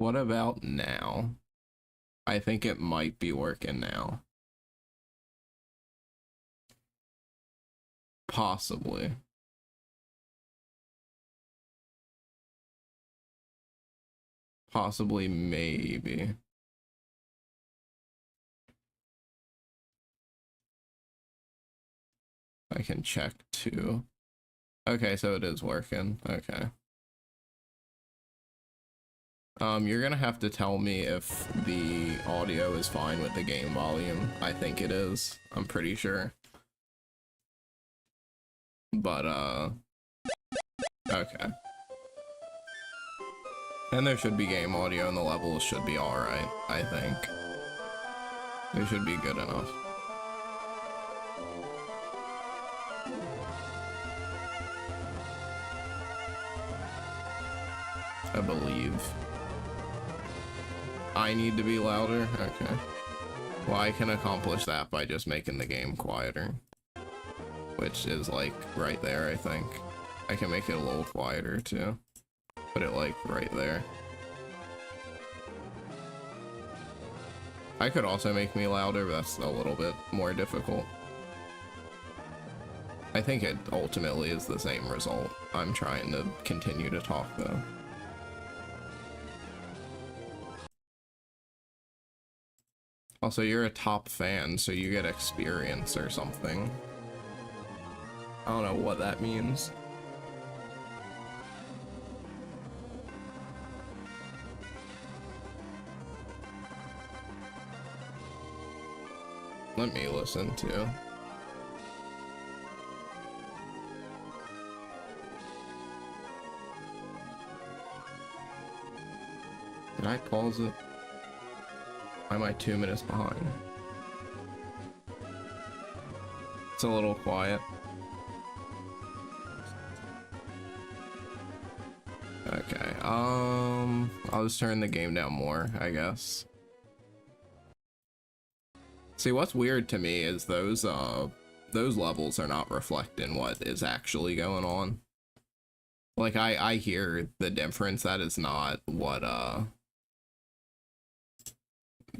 What about now? I think it might be working now. Possibly. Possibly, maybe. I can check too. Okay, so it is working. Okay. You're gonna have to tell me if the audio is fine with the game volume. I think it is. I'm pretty sure. But, okay. And there should be game audio and the levels should be alright, I think. They should be good enough. I believe. I need to be louder? Okay. Well, I can accomplish that by just making the game quieter. Which is, like, right there, I think. I can make it a little quieter, too. Put it, like, right there. I could also make me louder, but that's a little bit more difficult. I think it ultimately is the same result. I'm trying to continue to talk, though. Also, you're a top fan, so you get experience or something. I don't know what that means. Let me listen too. Did I pause it? Why am I 2 minutes behind? It's a little quiet. Okay, I'll just turn the game down more, I guess. See, what's weird to me is those levels are not reflecting what is actually going on. Like, I hear the difference. That is not what,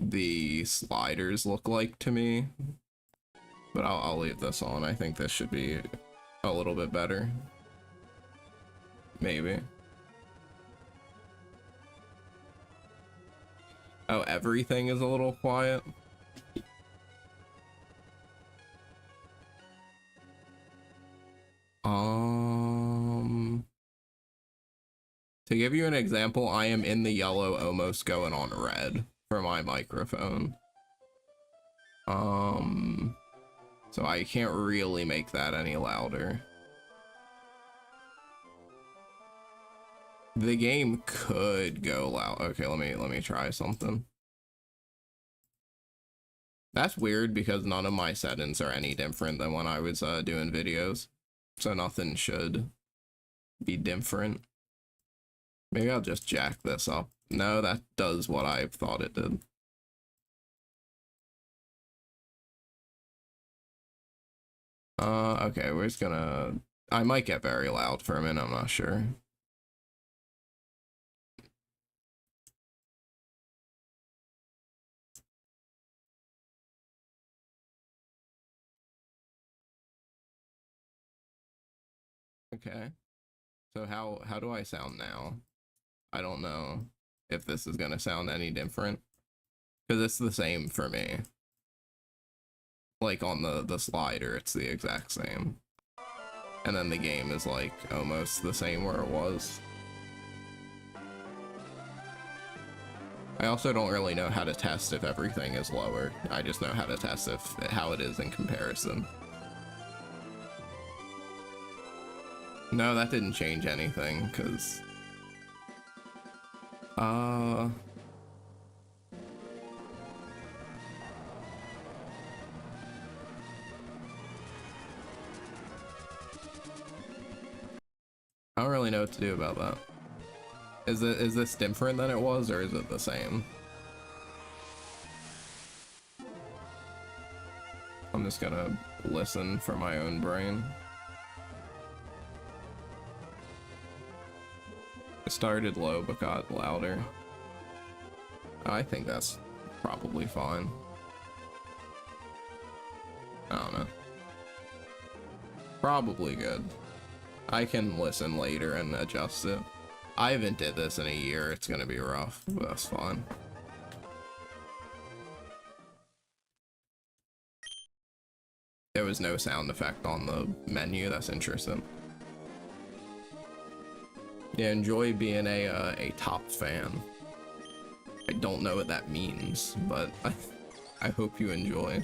the sliders look like to me. But I'll leave this on. I think this should be a little bit better. Maybe. Oh, everything is a little quiet. To give you an example, I am in the yellow, almost going on red for my microphone. So I can't really make that any louder. The game could go loud. Okay, let me try something. That's weird because none of my settings are any different than when I was doing videos. So nothing should be different. Maybe I'll just jack this up. No, that does what I thought it did. Okay, we're just gonna... I might get very loud for a minute, I'm not sure. Okay. So how do I sound now? I don't know if this is gonna sound any different. Because it's the same for me. Like on the slider, it's the exact same. And then the game is like almost the same where it was. I also don't really know how to test if everything is lower. I just know how to test how it is in comparison. No, that didn't change anything, because... I don't really know what to do about that. Is this different than it was, or is it the same? I'm just gonna listen for my own brain. It started low but got louder. I think that's probably fine. I don't know. Probably good. I can listen later and adjust it. I haven't did this in a year. It's gonna be rough, but that's fine. There was no sound effect on the menu. That's interesting. Yeah, enjoy being a top fan. I don't know what that means, but I hope you enjoy.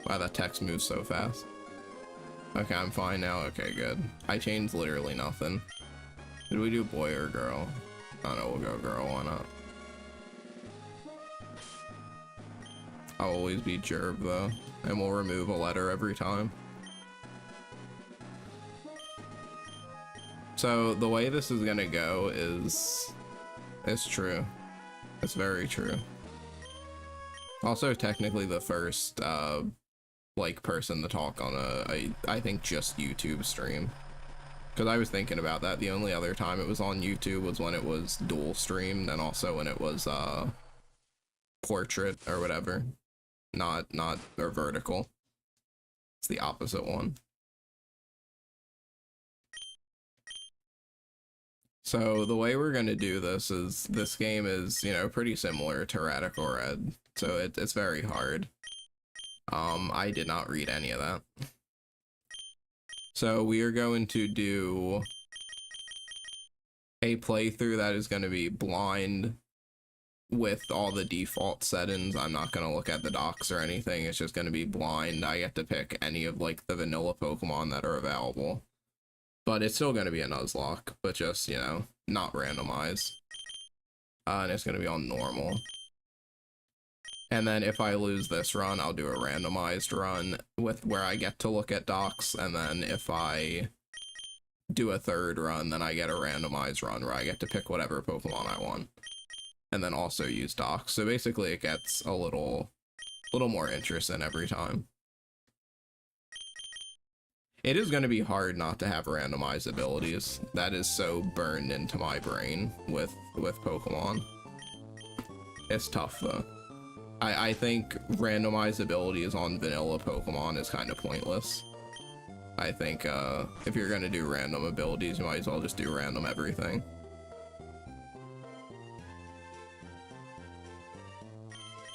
Wow, that text moves so fast. Okay, I'm fine now. Okay, good. I changed literally nothing. Did we do boy or girl? Oh no, we'll go girl, why not? I'll always be Gerb though, and we'll remove a letter every time. So the way this is gonna go is, it's true. It's very true. Also, technically the first like person to talk on I think just YouTube stream. Because I was thinking about that. The only other time it was on YouTube was when it was dual streamed, and also when it was portrait or whatever. Not or vertical. It's the opposite one. So the way we're gonna do this is, this game is, you know, pretty similar to Radical Red, so it's very hard. I did not read any of that. So we are going to do a playthrough that is going to be blind with all the default settings. I'm not going to look at the docs or anything. It's just going to be blind. I get to pick any of like the vanilla Pokemon that are available. But it's still going to be a Nuzlocke, but just, you know, not randomized. And it's going to be on normal. And then if I lose this run, I'll do a randomized run with where I get to look at docs. And then if I do a third run, then I get a randomized run where I get to pick whatever Pokemon I want. And then also use docs. So basically it gets a little more interesting every time. It is going to be hard not to have randomized abilities. That is so burned into my brain with Pokemon. It's tough though. I think randomized abilities on vanilla Pokemon is kind of pointless. I think if you're going to do random abilities, you might as well just do random everything.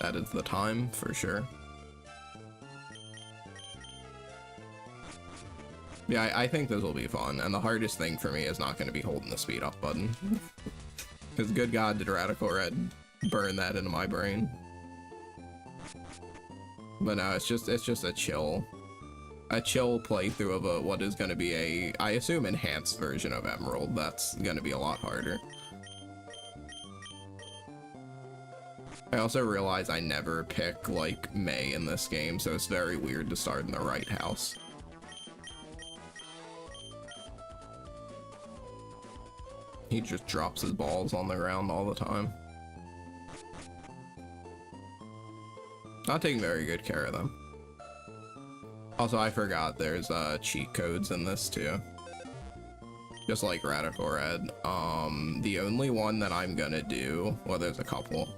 That is the time for sure. Yeah, I think this will be fun, and the hardest thing for me is not going to be holding the speed up button. Because good God, did Radical Red burn that into my brain. But no, it's just a chill playthrough of what is going to be a, I assume, enhanced version of Emerald. That's going to be a lot harder. I also realize I never pick like May in this game, so it's very weird to start in the right house. He just drops his balls on the ground all the time. Not taking very good care of them. Also, I forgot there's cheat codes in this too. Just like Radical Red. The only one that I'm gonna do, well, there's a couple.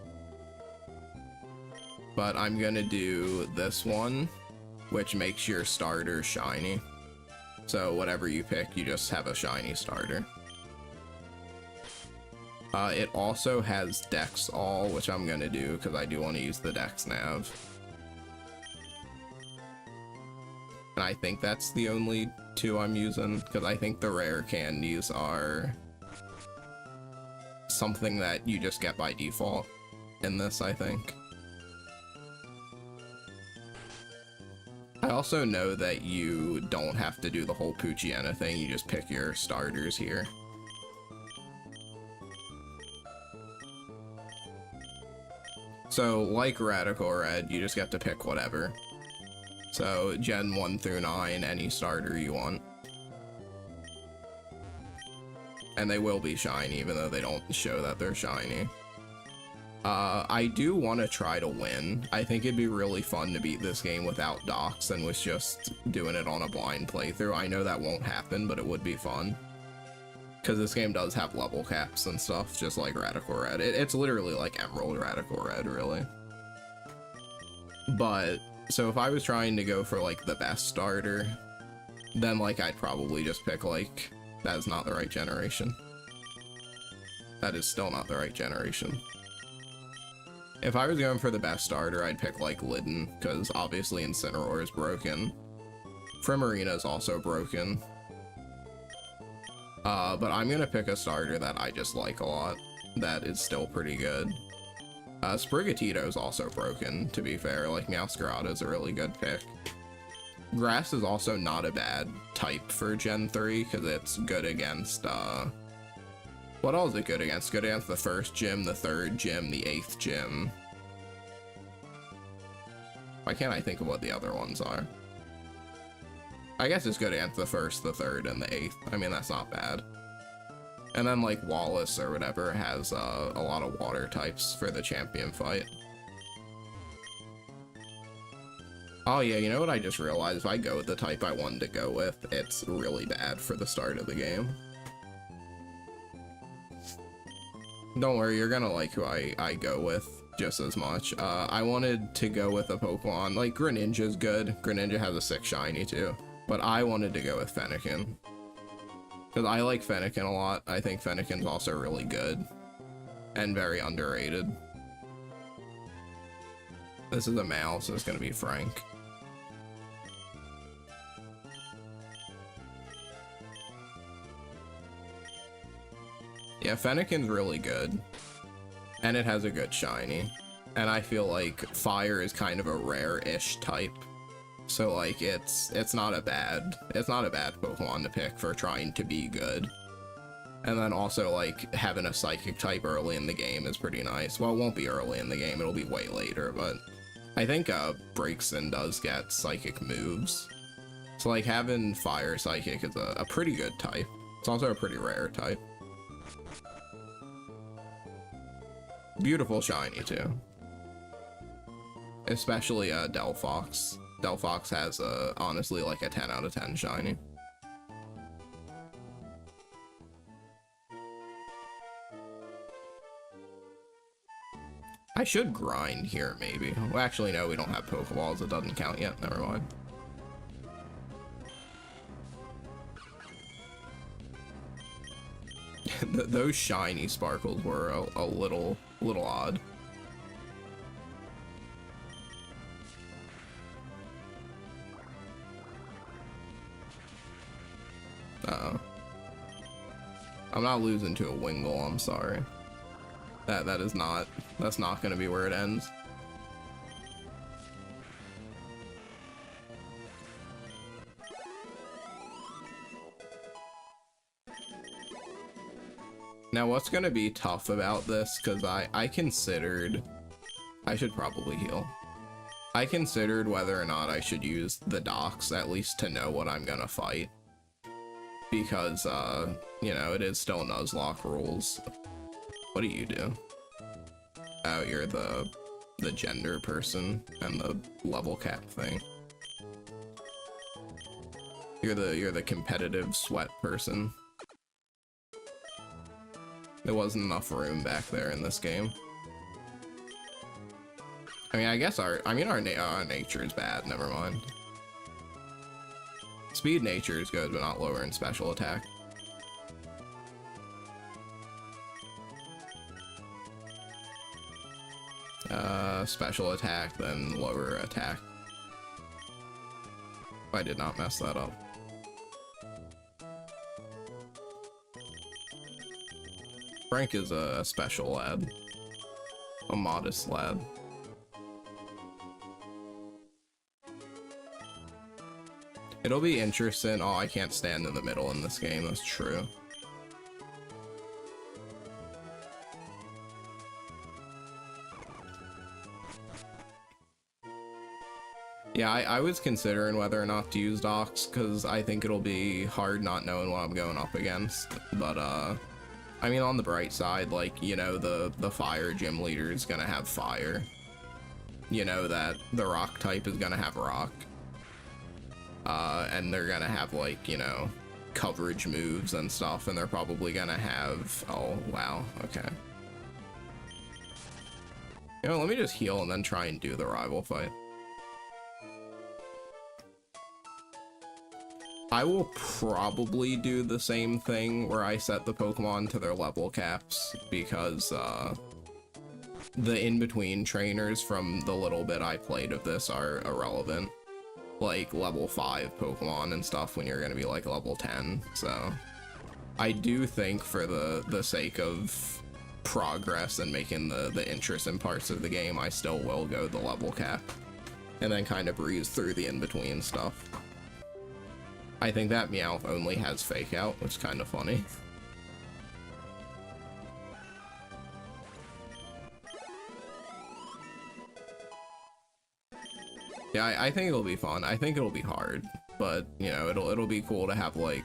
But I'm gonna do this one, which makes your starter shiny. So whatever you pick, you just have a shiny starter. It also has Dex All, which I'm gonna do because I do want to use the Dex Nav. And I think that's the only two I'm using, because I think the rare candies are something that you just get by default in this, I think. I also know that you don't have to do the whole Poochyena thing, you just pick your starters here. So, like Radical Red, you just get to pick whatever. So, Gen 1 through 9, any starter you want. And they will be shiny, even though they don't show that they're shiny. I do want to try to win. I think it'd be really fun to beat this game without docs and with just doing it on a blind playthrough. I know that won't happen, but it would be fun. Because this game does have level caps and stuff, just like Radical Red. It's literally like Emerald Radical Red, really. But, so if I was trying to go for like the best starter, then like I'd probably just pick like, that is not the right generation. That is still not the right generation. If I was going for the best starter, I'd pick like Litten, because obviously Incineroar is broken. Primarina is also broken. But I'm gonna pick a starter that I just like a lot, that is still pretty good. Sprigatito is also broken, to be fair. Like, Meowscarada is a really good pick. Grass is also not a bad type for Gen 3, because it's good against, what all is it good against? Good against the first gym, the third gym, the 8th gym. Why can't I think of what the other ones are? I guess it's good against the first, the third, and the 8th. I mean, that's not bad. And then, like, Wallace or whatever has a lot of water types for the champion fight. Oh yeah, you know what I just realized? If I go with the type I wanted to go with, it's really bad for the start of the game. Don't worry, you're gonna like who I go with just as much. I wanted to go with a Pokemon, like Greninja's good. Greninja has a 6 shiny too. But I wanted to go with Fennekin. Because I like Fennekin a lot. I think Fennekin's also really good. And very underrated. This is a male, so it's gonna be Frank. Yeah, Fennekin's really good. And it has a good shiny. And I feel like Fire is kind of a rare-ish type. So like it's not a bad Pokemon to pick for trying to be good. And then also like having a Psychic type early in the game is pretty nice. Well, it won't be early in the game, it'll be way later, but I think Braixen does get Psychic moves. So like having Fire Psychic is a pretty good type. It's also a pretty rare type. Beautiful shiny too. Especially Delphox. Delphox has honestly like a 10 out of 10 shiny. I should grind here maybe. Well, actually no, we don't have Pokeballs, it doesn't count yet, never mind. Those shiny sparkles were a little odd. Uh-oh. I'm not losing to a Wingull, I'm sorry. That's not gonna be where it ends. Now what's gonna be tough about this, because I considered, I should probably heal. I considered whether or not I should use the docks, at least to know what I'm gonna fight. Because, you know, it is still Nuzlocke rules. What do you do? Oh, you're the gender person and the level cap thing. You're the competitive sweat person. There wasn't enough room back there in this game. I mean, I guess our nature is bad, never mind. Speed nature is good, but not lower in special attack. Special attack, then lower attack. I did not mess that up. Frank is a special lad. A modest lad. It'll be interesting. Oh, I can't stand in the middle in this game, that's true. Yeah, I was considering whether or not to use docks, because I think it'll be hard not knowing what I'm going up against. But, I mean, on the bright side, like, you know, the fire gym leader is gonna have fire. You know that the rock type is gonna have rock. And they're gonna have, like, you know, coverage moves and stuff, and they're probably gonna have, oh wow, okay. You know, let me just heal and then try and do the rival fight. I will probably do the same thing where I set the Pokemon to their level caps, because the in-between trainers from the little bit I played of this are irrelevant. Like level 5 Pokemon and stuff when you're gonna be like level 10, so I do think for the sake of progress and making the interesting parts of the game, I still will go the level cap and then kind of breeze through the in-between stuff. I think that Meowth only has Fake Out, which is kind of funny. Yeah, I think it'll be fun. I think it'll be hard, but you know, it'll be cool to have like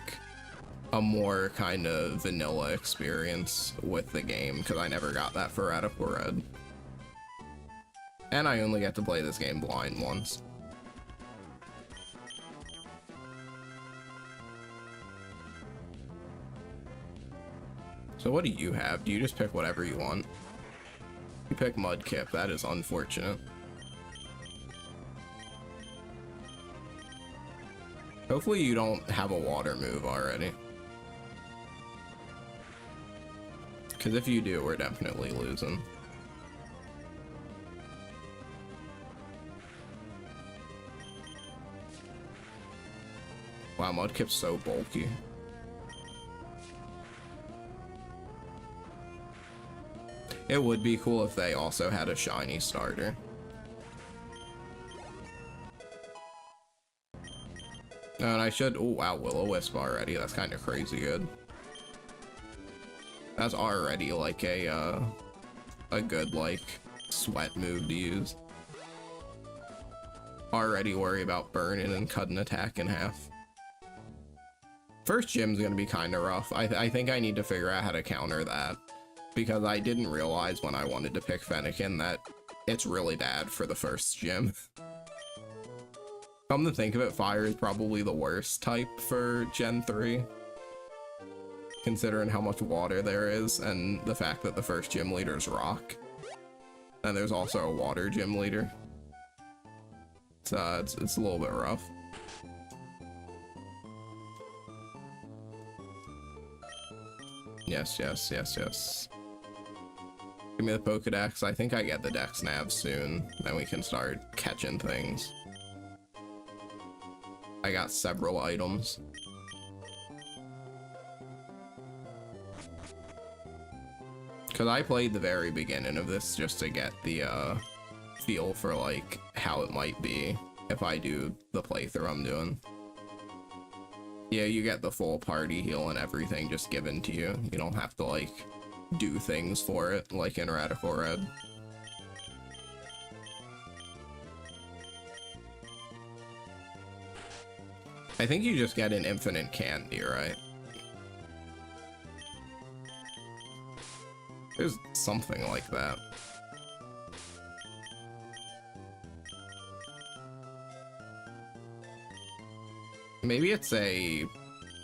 a more kind of vanilla experience with the game, because I never got that for Radical Red. And I only get to play this game blind once. So what do you have? Do you just pick whatever you want? You pick Mudkip. That is unfortunate. Hopefully you don't have a water move already. Because if you do, we're definitely losing. Wow, Mudkip's so bulky. It would be cool if they also had a shiny starter. And I should, oh wow, Will-O-Wisp already, that's kind of crazy good. That's already like a good like sweat move to use. Already worry about burning and cutting attack in half. First gym's gonna be kind of rough. I think I need to figure out how to counter that, because I didn't realize when I wanted to pick Fennekin that it's really bad for the first gym. Come to think of it, fire is probably the worst type for Gen 3, considering how much water there is and the fact that the first gym leader is rock. And there's also a water gym leader. So it's a little bit rough. Yes, yes, yes, yes. Give me the Pokedex. I think I get the Dex Nav soon. Then we can start catching things. I got several items. Because I played the very beginning of this just to get the feel for like how it might be if I do the playthrough I'm doing. Yeah, you get the full party heal and everything just given to you. You don't have to like do things for it like in Radical Red. I think you just get an infinite candy, right? There's something like that. Maybe it's a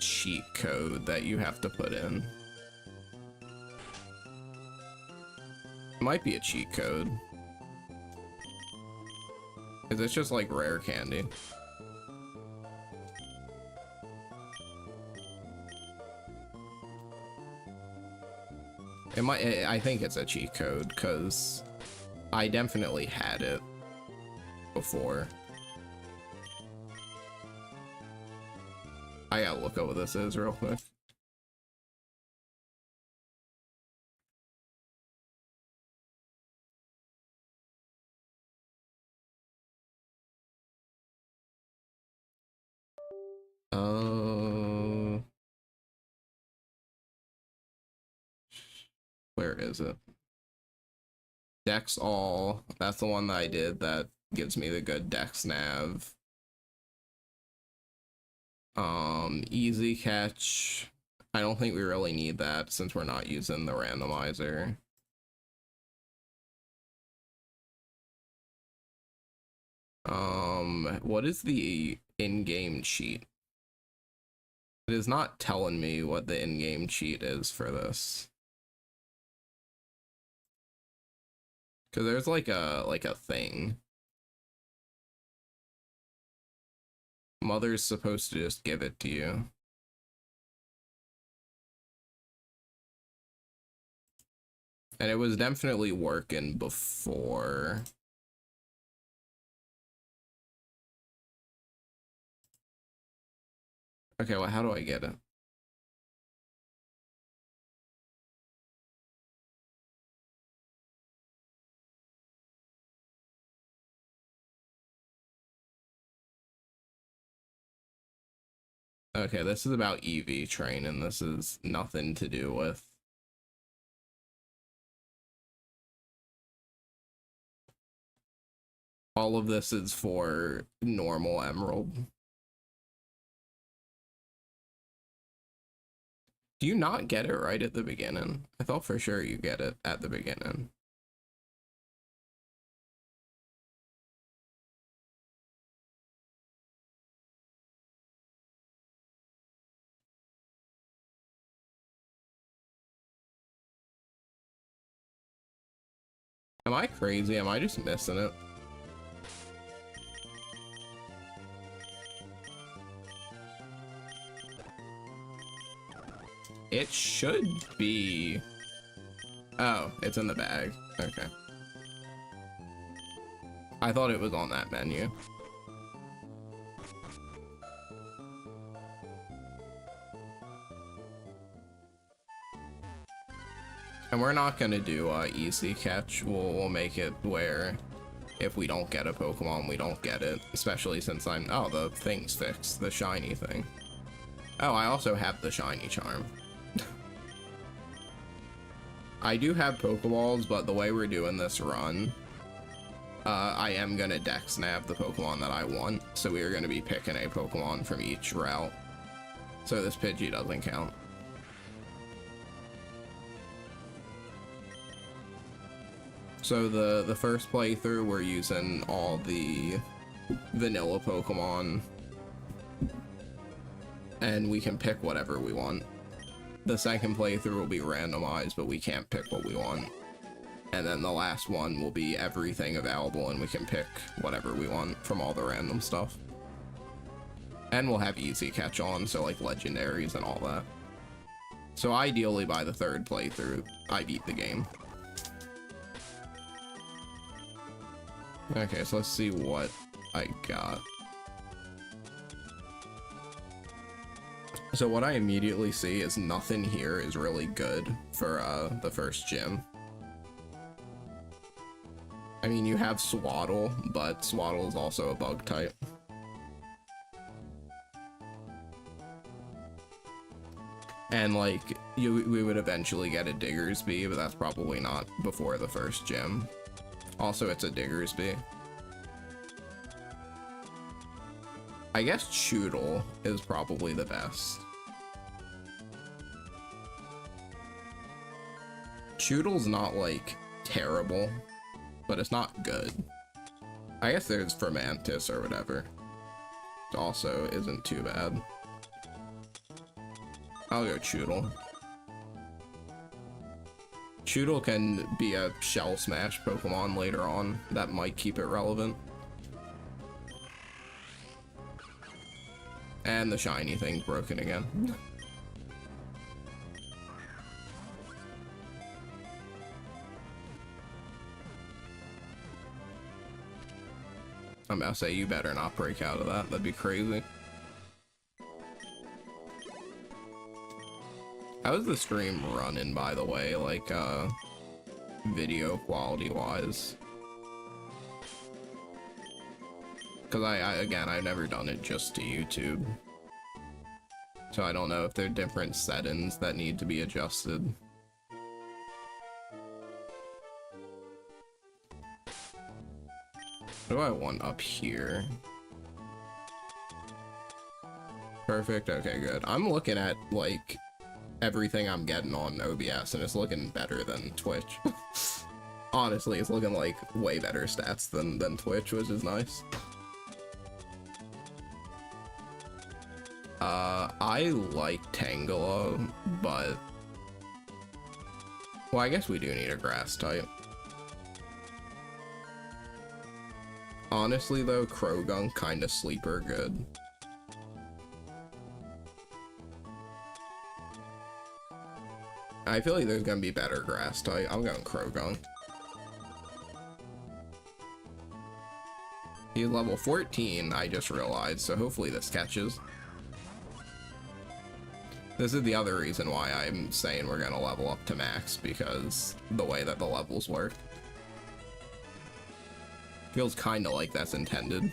cheat code that you have to put in. It might be a cheat code. Because it's just like rare candy. It might, I think it's a cheat code, because I definitely had it before. I gotta look up what this is real quick. Where is it? Dex All. That's the one that I did that gives me the good Dex Nav. Easy Catch. I don't think we really need that since we're not using the randomizer. What is the in-game cheat? It is not telling me what the in-game cheat is for this. Because there's like a thing. Mother's supposed to just give it to you. And it was definitely working before. Okay, well, how do I get it? Okay, this is about EV train, and this is nothing to do with. All of this is for normal Emerald. Do you not get it right at the beginning? I thought for sure you get it at the beginning. Am I crazy? Am I just missing it? It should be. Oh, it's in the bag. Okay. I thought it was on that menu. And we're not gonna do easy catch. We'll make it where if we don't get a Pokemon, we don't get it. Especially since I'm... Oh, the thing's fixed. The shiny thing. Oh, I also have the shiny charm. I do have Pokeballs, but the way we're doing this run, I am gonna dex nab the Pokemon that I want. So we are gonna be picking a Pokemon from each route. So this Pidgey doesn't count. So the first playthrough, we're using all the vanilla Pokemon, and we can pick whatever we want. The second playthrough will be randomized, but we can't pick what we want. And then the last one will be everything available, and we can pick whatever we want from all the random stuff. And we'll have easy catch on, so like legendaries and all that. So ideally by the third playthrough, I beat the game. Okay, so let's see what I got. So what I immediately see is nothing here is really good for the first gym. I mean, you have Swaddle, but Swaddle is also a bug type. And like, we would eventually get a Diggersby, but that's probably not before the first gym. Also, it's a Diggersby. I guess Choodle is probably the best. Choodle's not, like, terrible, but it's not good. I guess there's Fermantis or whatever. It also isn't too bad. I'll go Choodle. Choodle can be a Shell Smash Pokemon later on. That might keep it relevant. And the shiny thing's broken again. I'm about to say, you better not break out of that. That'd be crazy. How's the stream running, by the way? Like, video quality wise? Because again, I've never done it just to YouTube. So I don't know if there are different settings that need to be adjusted. What do I want up here? Perfect, okay, good. I'm looking at, like, everything I'm getting on OBS, and it's looking better than Twitch. Honestly, it's looking like way better stats than Twitch, which is nice. I like Tangela, but... Well, I guess we do need a grass type. Honestly, though, Krogunk kinda sleeper good. I feel like there's gonna be better grass type. I'm going Krogunk. He's level 14, I just realized, so hopefully this catches. This is the other reason why I'm saying we're gonna level up to max, because the way that the levels work. Feels kinda like that's intended.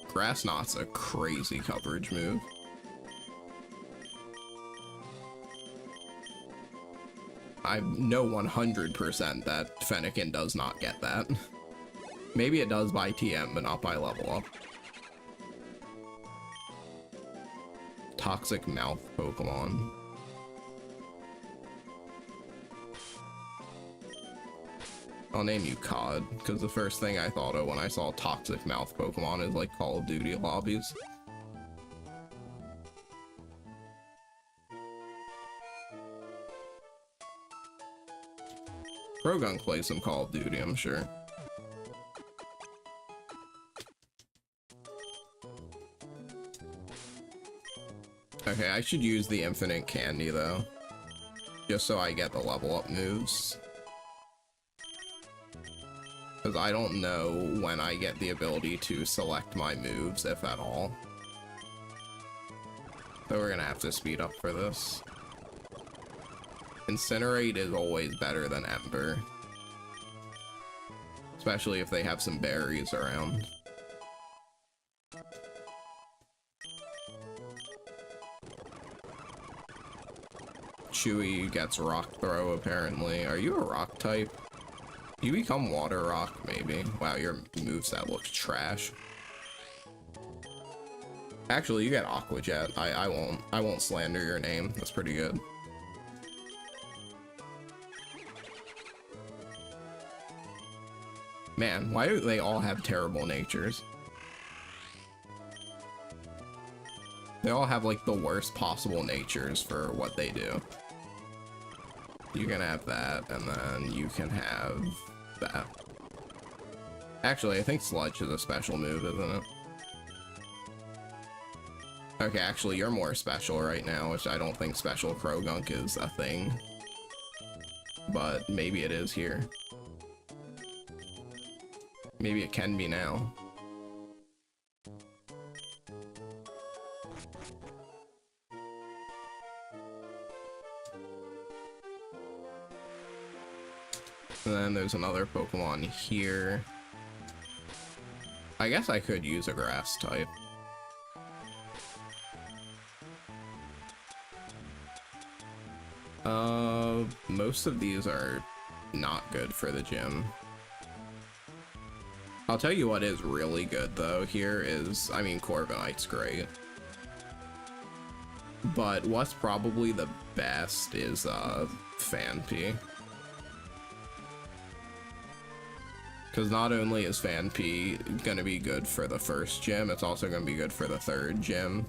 Grass Knot's a crazy coverage move. I know 100% that Fennekin does not get that. Maybe it does by TM, but not by level up. Toxic Mouth Pokemon. I'll name you Cod, because the first thing I thought of when I saw Toxic Mouth Pokemon is like Call of Duty lobbies. Krogunk plays some Call of Duty, I'm sure. Okay, I should use the Infinite Candy though, just so I get the level up moves. Because I don't know when I get the ability to select my moves, if at all. So we're gonna have to speed up for this. Incinerate is always better than Ember. Especially if they have some berries around. Chewy gets Rock Throw, apparently. Are you a rock type? You become Water Rock, maybe. Wow, your moveset looks trash. Actually, you get Aqua Jet. I won't slander your name. That's pretty good. Man, why do they all have terrible natures? They all have like the worst possible natures for what they do. You can have that, and then you can have that. Actually, I think Sludge is a special move, isn't it? Okay, actually, you're more special right now, which I don't think Special Krogunk is a thing. But maybe it is here. Maybe it can be now. And then there's another Pokemon here. I guess I could use a grass type. Most of these are not good for the gym. I'll tell you what is really good though here is, I mean, Corviknight's great. But what's probably the best is Phanpy. Because not only is Phanpy gonna be good for the first gym, it's also gonna be good for the third gym.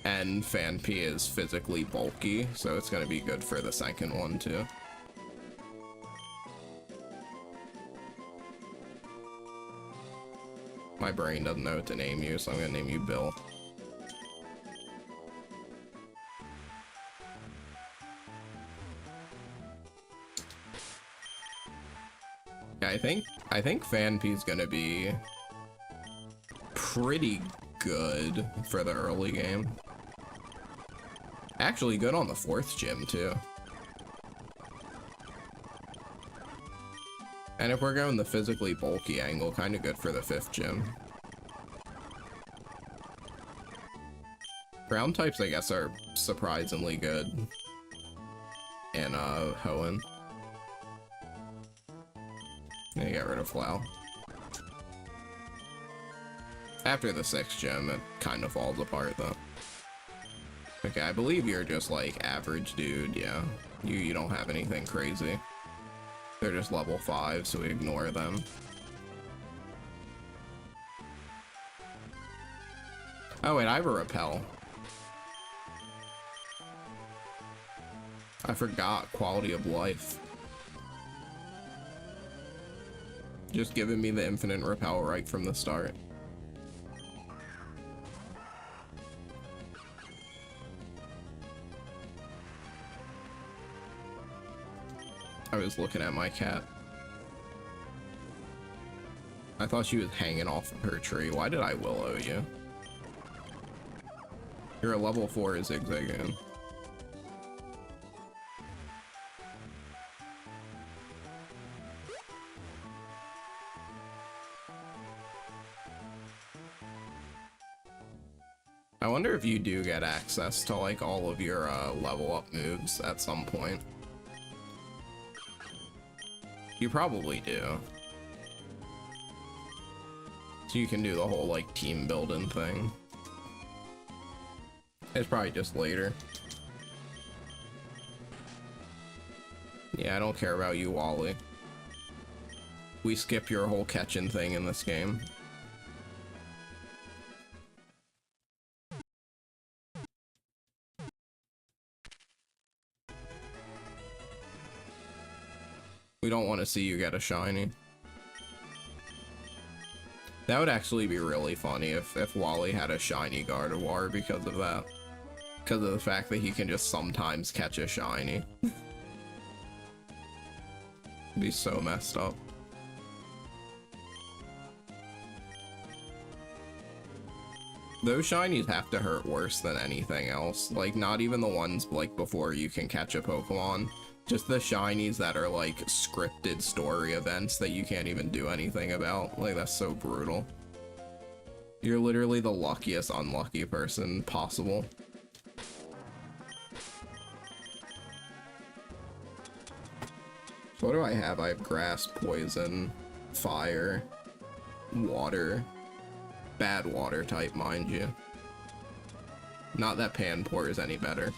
And Phanpy is physically bulky, so it's gonna be good for the second one too. My brain doesn't know what to name you, so I'm gonna name you Bill. Yeah, I think Phanpy's gonna be pretty good for the early game. Actually good on the fourth gym too. And if we're going the physically bulky angle, kind of good for the fifth gym. Ground types, I guess, are surprisingly good in Hoenn. Yeah, get rid of Flow. After the sixth gym, it kind of falls apart though. Okay, I believe you're just like average dude, yeah. You don't have anything crazy. They're just level 5, so we ignore them. Oh wait, I have a repel. I forgot quality of life. Just giving me the infinite repel right from the start. I was looking at my cat. I thought she was hanging off of her tree. Why did I willow you? You're a level 4 Zigzagoon. I wonder if you do get access to like all of your level up moves at some point. You probably do. So you can do the whole like team building thing. It's probably just later. Yeah, I don't care about you, Wally. We skip your whole catching thing in this game. We don't want to see you get a shiny. That would actually be really funny if Wally had a shiny Gardevoir because of that. Because of the fact that he can just sometimes catch a shiny. It'd be so messed up. Those shinies have to hurt worse than anything else. Like, not even the ones, like, before you can catch a Pokemon. Just the shinies that are, like, scripted story events that you can't even do anything about. Like, that's so brutal. You're literally the luckiest unlucky person possible. So what do I have? I have grass, poison, fire, water. Bad water type, mind you. Not that Panpour is any better.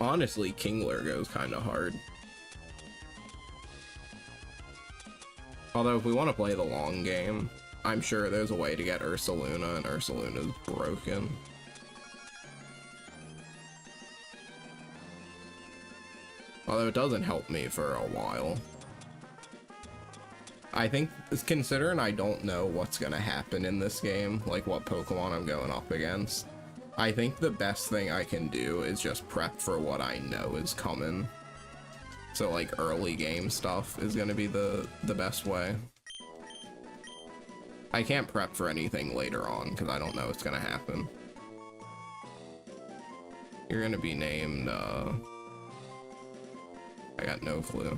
Honestly, Kingler goes kind of hard. Although if we want to play the long game, I'm sure there's a way to get Ursaluna, and Ursaluna's broken. Although it doesn't help me for a while. I think, considering I don't know what's gonna happen in this game, like what Pokemon I'm going up against, I think the best thing I can do is just prep for what I know is coming. So like early game stuff is gonna be the best way. I can't prep for anything later on because I don't know what's gonna happen. You're gonna be named, I got no clue.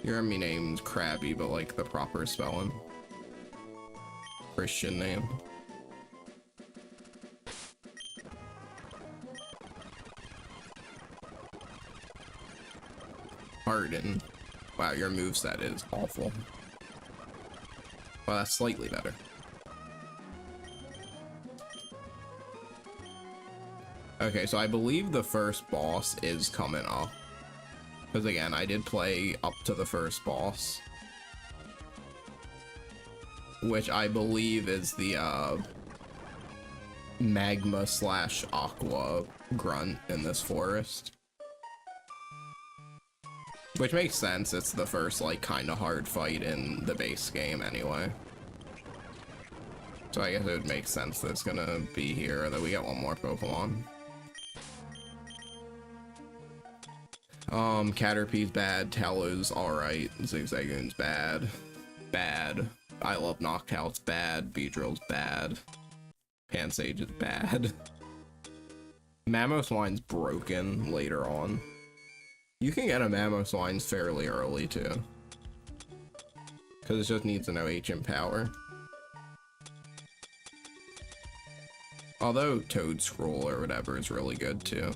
You're gonna be named Krabby, but like the proper spelling. Christian name. Harden. Wow, your moveset is awful. Well, that's slightly better. Okay, so I believe the first boss is coming up. Because again, I did play up to the first boss. Which I believe is the magma / aqua grunt in this forest. Which makes sense, it's the first like kind of hard fight in the base game anyway. So I guess it would make sense that it's gonna be here, that we get one more Pokemon. Caterpie's bad, Talo's alright, Zigzagoon's bad. Bad. I love Noctow's bad, Beedrill's bad. Pansage is bad. Mamoswine's broken later on. You can get a Mamoswine's fairly early too. Because it just needs an OH in power. Although Toad Scroll or whatever is really good too.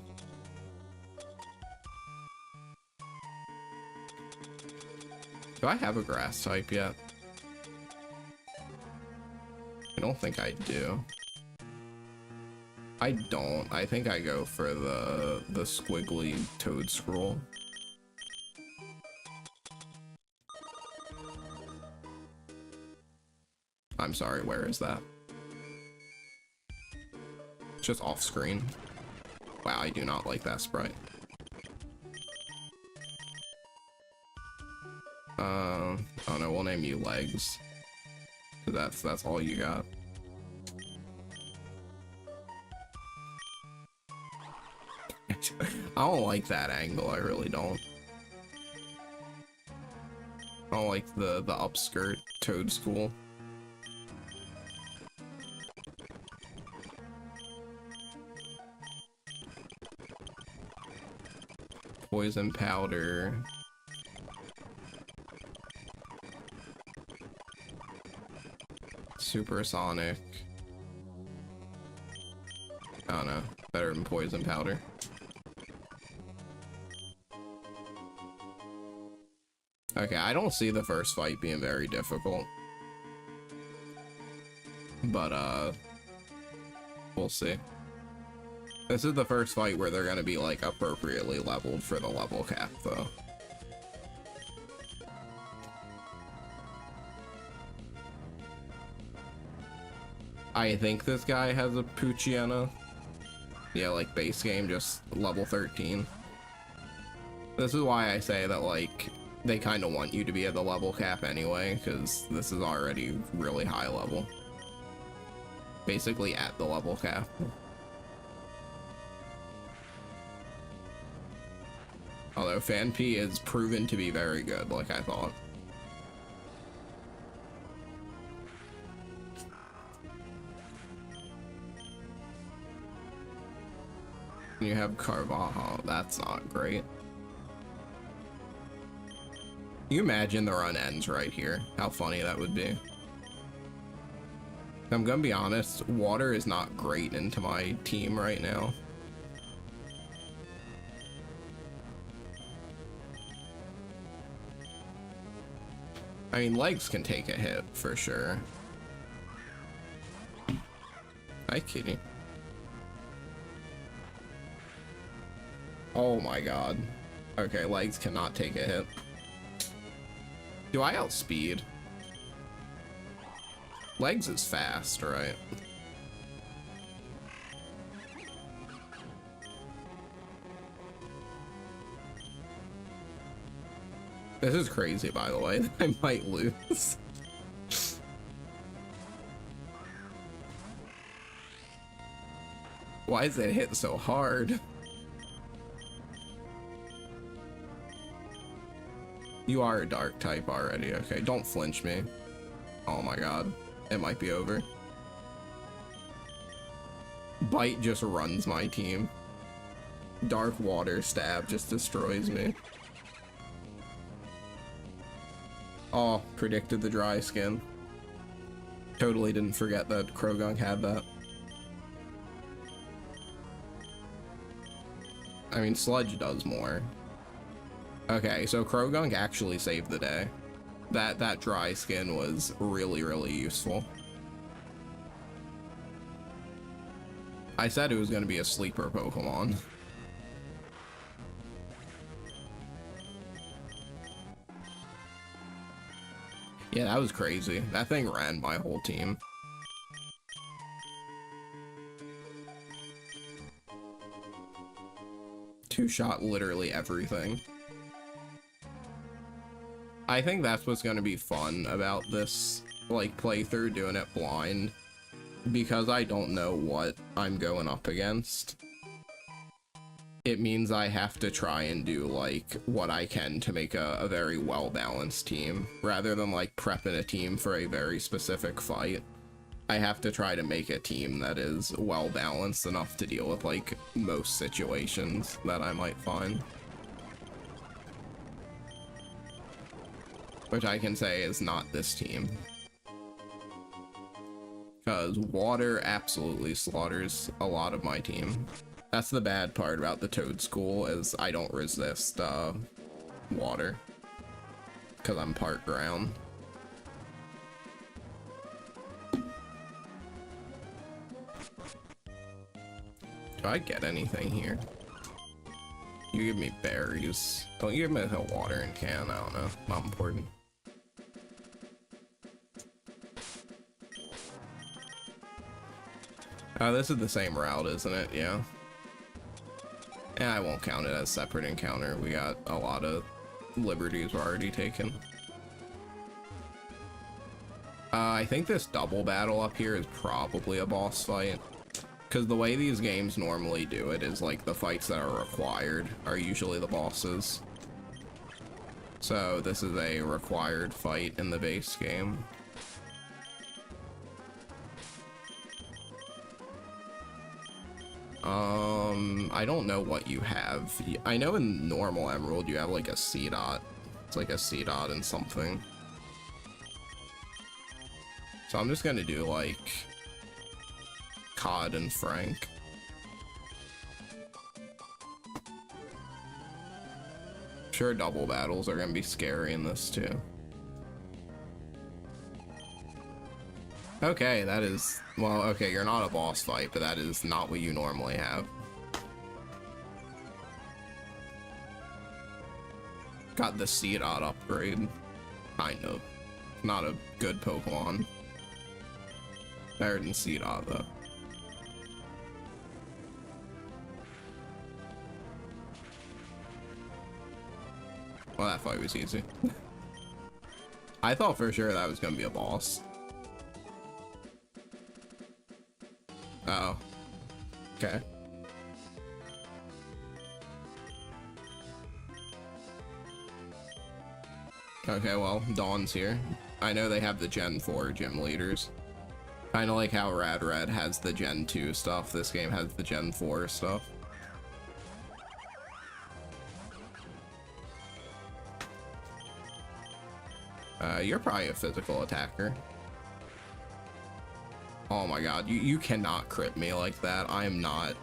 Do I have a grass type yet? I don't think I do. I don't. I think I go for the squiggly Toad Scroll. I'm sorry, where is that? Just off screen. Wow, I do not like that sprite. I don't know, we'll name you Legs. That's all you got. I don't like that angle, I really don't. I don't like the upskirt Toad School. Poison powder. Supersonic. I don't know. Better than poison powder. Okay, I don't see the first fight being very difficult. But, we'll see. This is the first fight where they're gonna be, like, appropriately leveled for the level cap, though. I think this guy has a Poochyena. Yeah, like, base game, just level 13. This is why I say that, like, they kind of want you to be at the level cap anyway, because this is already really high level. Basically at the level cap. Although Fan P is proven to be very good, like I thought. You have Carvajal, that's not great. Can you imagine the run ends right here? How funny that would be. I'm gonna be honest, water is not great into my team right now. I mean, Legs can take a hit for sure. Hi, kitty. Oh my god. Okay, Legs cannot take a hit. Do I outspeed? Legs is fast, right? This is crazy, by the way. I might lose. Why is it hit so hard? You are a dark type already. Okay, don't flinch me. Oh my god. It might be over. Bite just runs my team. Dark water stab just destroys me. Oh, predicted the dry skin. Totally didn't forget that Krogunk had that. I mean, Sludge does more. Okay, so Krogunk actually saved the day. That dry skin was really, really useful. I said it was going to be a sleeper Pokemon. Yeah, that was crazy. That thing ran my whole team. Two-shot literally everything. I think that's what's going to be fun about this, like, playthrough, doing it blind. Because I don't know what I'm going up against. It means I have to try and do, like, what I can to make a very well-balanced team. Rather than, like, prepping a team for a very specific fight. I have to try to make a team that is well-balanced enough to deal with, like, most situations that I might find. Which I can say is not this team. Because water absolutely slaughters a lot of my team. That's the bad part about the Toad School, is I don't resist water. Because I'm part ground. Do I get anything here? You give me berries. Don't you give me a watering can? I don't know. Not important. Oh, this is the same route, isn't it? Yeah. And I won't count it as separate encounter. We got a lot of liberties were already taken. I think this double battle up here is probably a boss fight. Because the way these games normally do it is like the fights that are required are usually the bosses. So this is a required fight in the base game. I don't know what you have. I know in normal Emerald you have like a C dot. It's like a C dot and something. So I'm just gonna do like Cod and Frank. Sure, double battles are gonna be scary in this too. Okay, that is, well, okay, you're not a boss fight, but that is not what you normally have. Got the C-Dot upgrade. Kind of. Not a good Pokemon. Better than C-Dot, though. Well, that fight was easy. I thought for sure that was gonna be a boss. Uh oh. Okay. Okay, well, Dawn's here. I know they have the Gen 4 gym leaders. Kinda like how Rad Red has the Gen 2 stuff, this game has the Gen 4 stuff. You're probably a physical attacker. Oh my god, you cannot crit me like that. I am not.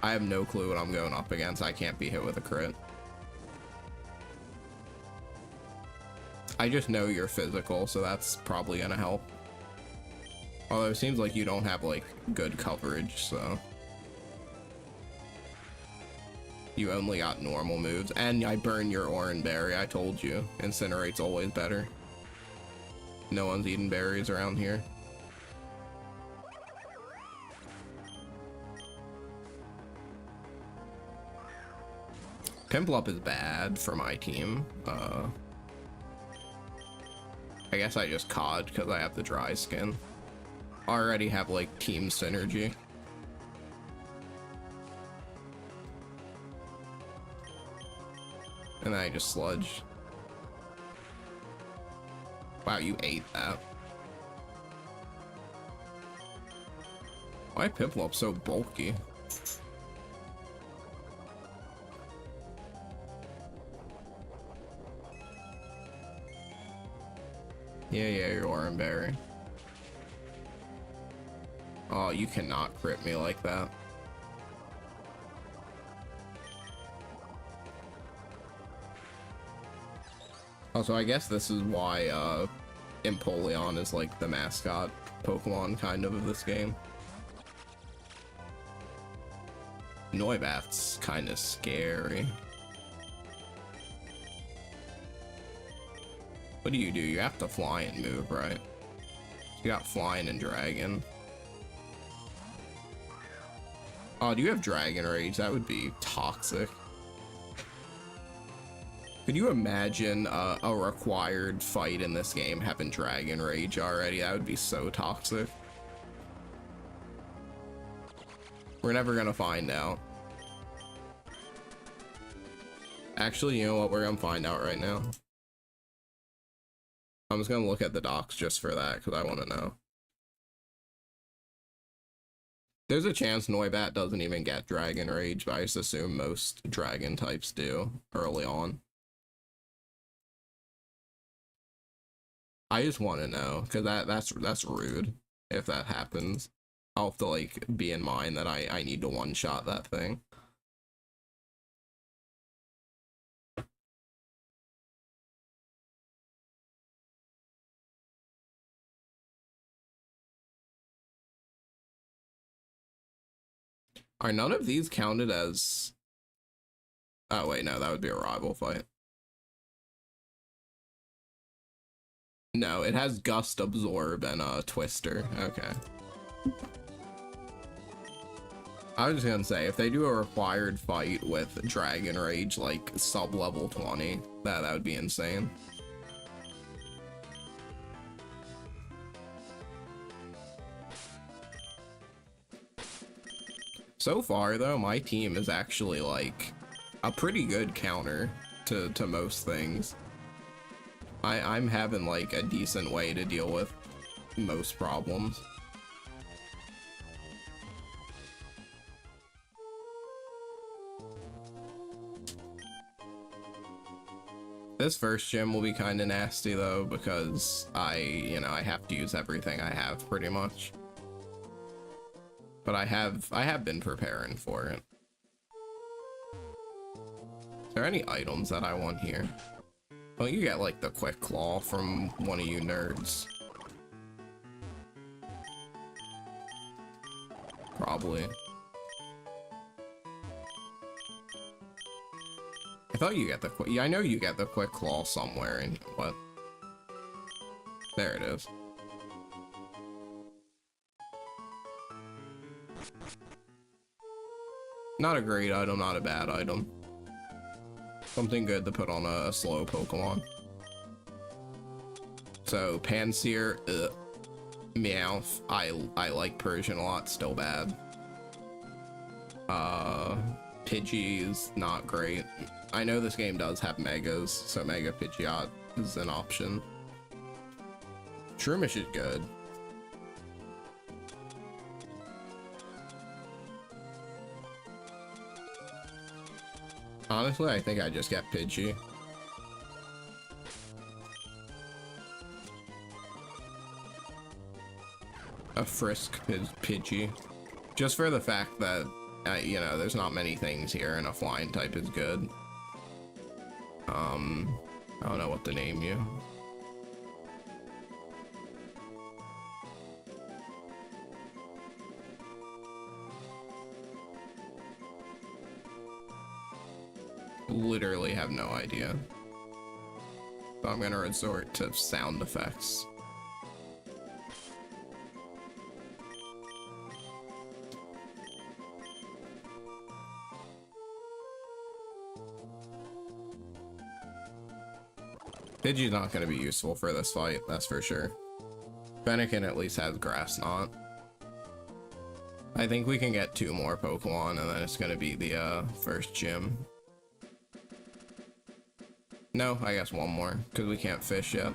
I have no clue what I'm going up against. I can't be hit with a crit. I just know you're physical, so that's probably gonna help. Although it seems like you don't have like good coverage, so. You only got normal moves. And I burn your Oran Berry, I told you. Incinerate's always better. No one's eating berries around here. Piplup is bad for my team. I guess I just Cod because I have the dry skin. Already have like team synergy. And then I just sludge. Wow, you ate that. Why Piplup so bulky? Yeah, your Oran Berry. Oh, you cannot crit me like that. Also, I guess this is why Empoleon is like the mascot Pokemon kind of this game. Noibat's kind of scary. What do? You have to fly and move, right? You got flying and dragon. Oh, do you have Dragon Rage? That would be toxic. Could you imagine a required fight in this game having Dragon Rage already? That would be so toxic. We're never gonna find out. Actually, you know what? We're gonna find out right now. I'm just gonna look at the docs just for that, because I want to know. There's a chance Noibat doesn't even get Dragon Rage, but I just assume most dragon types do early on. I just want to know, because that's rude if that happens. I'll have to like be in mind that I need to one-shot that thing. Are none of these counted as... Oh wait, no, that would be a rival fight. No, it has Gust, Absorb, and Twister. Okay. I was just gonna say, if they do a required fight with Dragon Rage, like sub-level 20, that would be insane. So far, though, my team is actually, like, a pretty good counter to most things. I'm having, like, a decent way to deal with most problems. This first gym will be kind of nasty, though, because I have to use everything I have, pretty much. But I have been preparing for it. Is there any items that I want here? Well, you get like the quick claw from one of you nerds. Probably. I thought you get the quick, yeah, I know you get the quick claw somewhere in what? There it is. Not a great item, not a bad item. Something good to put on a slow Pokemon. So, Panseer, Meowth, I like Persian a lot, still bad. Pidgey is not great. I know this game does have Megas, so Mega Pidgeot is an option. Shroomish is good. Honestly, I think I just get Pidgey. A Frisk Pidgey. Just for the fact that, you know, there's not many things here and a flying type is good. I don't know what to name you. Literally have no idea. So I'm gonna resort to sound effects. Pidgey's not gonna be useful for this fight, that's for sure. Fennekin at least has Grass Knot. I think we can get 2 more Pokemon and then it's gonna be the first gym. No, I guess 1 more, because we can't fish yet.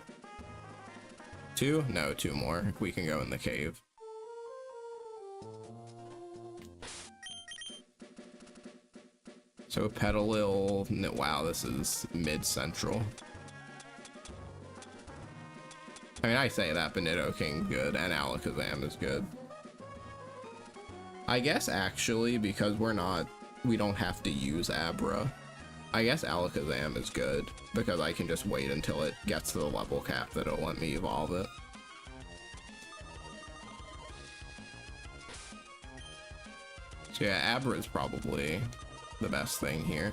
2? No, 2 more. We can go in the cave. So Petalil, wow, this is mid-central. I mean, I say that, but Nidoking's good, and Alakazam is good. I guess, actually, because we don't have to use Abra, I guess Alakazam is good, because I can just wait until it gets to the level cap that it'll let me evolve it. So yeah, Abra is probably the best thing here.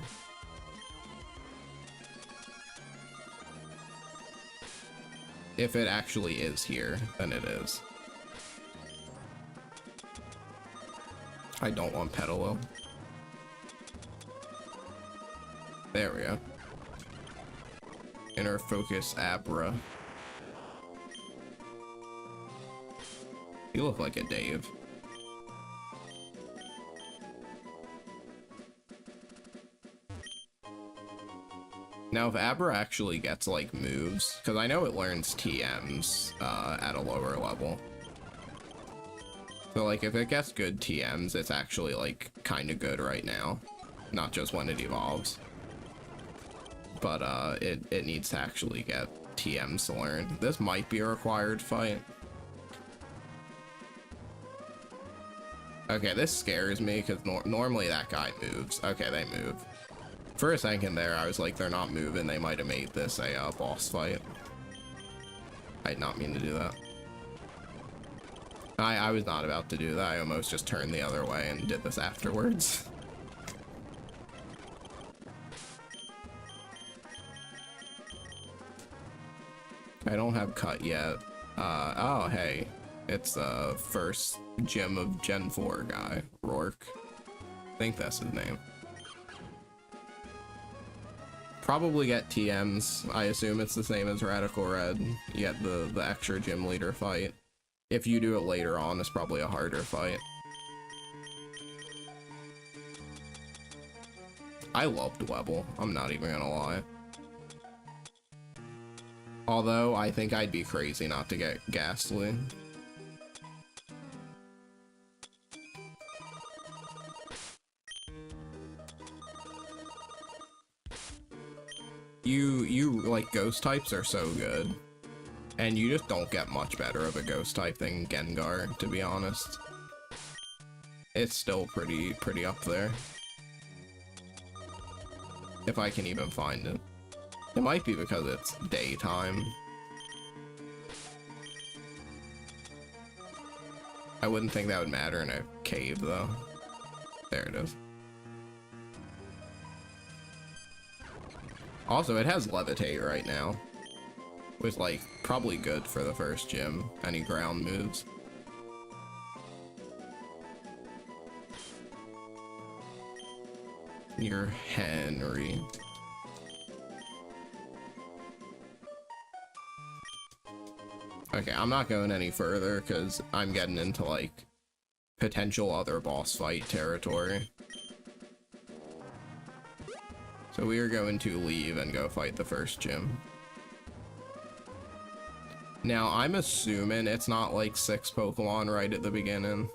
If it actually is here, then it is. I don't want Petalil. There we go. Inner Focus Abra. You look like a Dave. Now, if Abra actually gets, like, moves, because I know it learns TMs at a lower level. So, like, if it gets good TMs, it's actually, like, kind of good right now. Not just when it evolves. But, it needs to actually get TMs to learn. This might be a required fight. Okay, this scares me, because normally that guy moves. Okay, they move. For a second there, I was like, they're not moving. They might have made this a boss fight. I did not mean to do that. I was not about to do that. I almost just turned the other way and did this afterwards. I don't have cut yet. Oh, hey. It's the first gym of Gen 4 guy, Rourke. I think that's his name. Probably get TMs. I assume it's the same as Radical Red. You get the extra gym leader fight. If you do it later on, it's probably a harder fight. I loved Webble, I'm not even gonna lie. Although, I think I'd be crazy not to get Ghastly. You like, ghost types are so good. And you just don't get much better of a ghost type than Gengar, to be honest. It's still pretty up there. If I can even find it. It might be because it's daytime. I wouldn't think that would matter in a cave, though. There it is. Also, it has Levitate right now. Which, like, probably good for the first gym. Any ground moves. You're Henry. Okay, I'm not going any further because I'm getting into, like, potential other boss fight territory. So we are going to leave and go fight the first gym. Now, I'm assuming it's not, like, 6 Pokemon right at the beginning.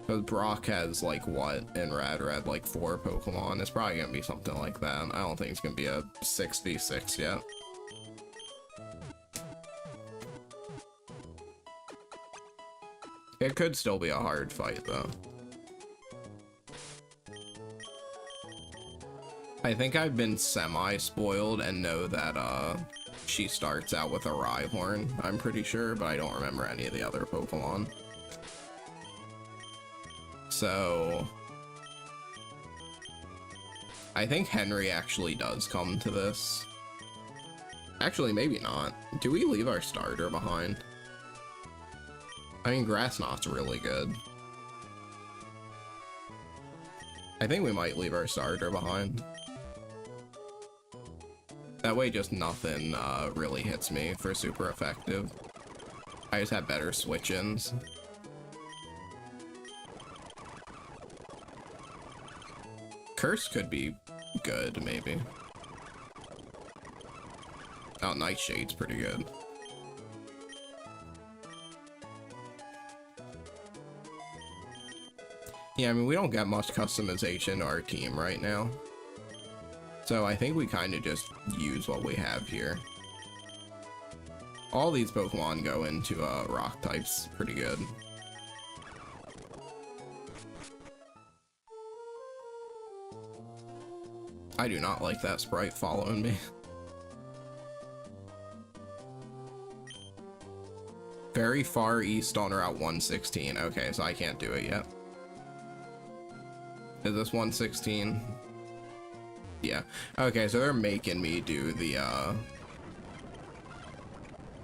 Because Brock has, like, what in Red, like, 4 Pokemon. It's probably gonna be something like that. I don't think it's gonna be a 6v6 yet. It could still be a hard fight, though. I think I've been semi-spoiled and know that, she starts out with a Rhyhorn, I'm pretty sure, but I don't remember any of the other Pokemon. So I think Henry actually does come to this. Actually, maybe not. Do we leave our starter behind? I mean, Grassknot's really good. I think we might leave our starter behind. That way just nothing really hits me for super effective. I just have better switch-ins. Curse could be good, maybe. Oh, Nightshade's pretty good. Yeah, I mean, we don't get much customization to our team right now. So I think we kind of just use what we have here. All these Pokemon go into rock types pretty good. I do not like that sprite following me. Very far east on Route 116. Okay, so I can't do it yet. Is this 116? Yeah. Okay, so they're making me do the,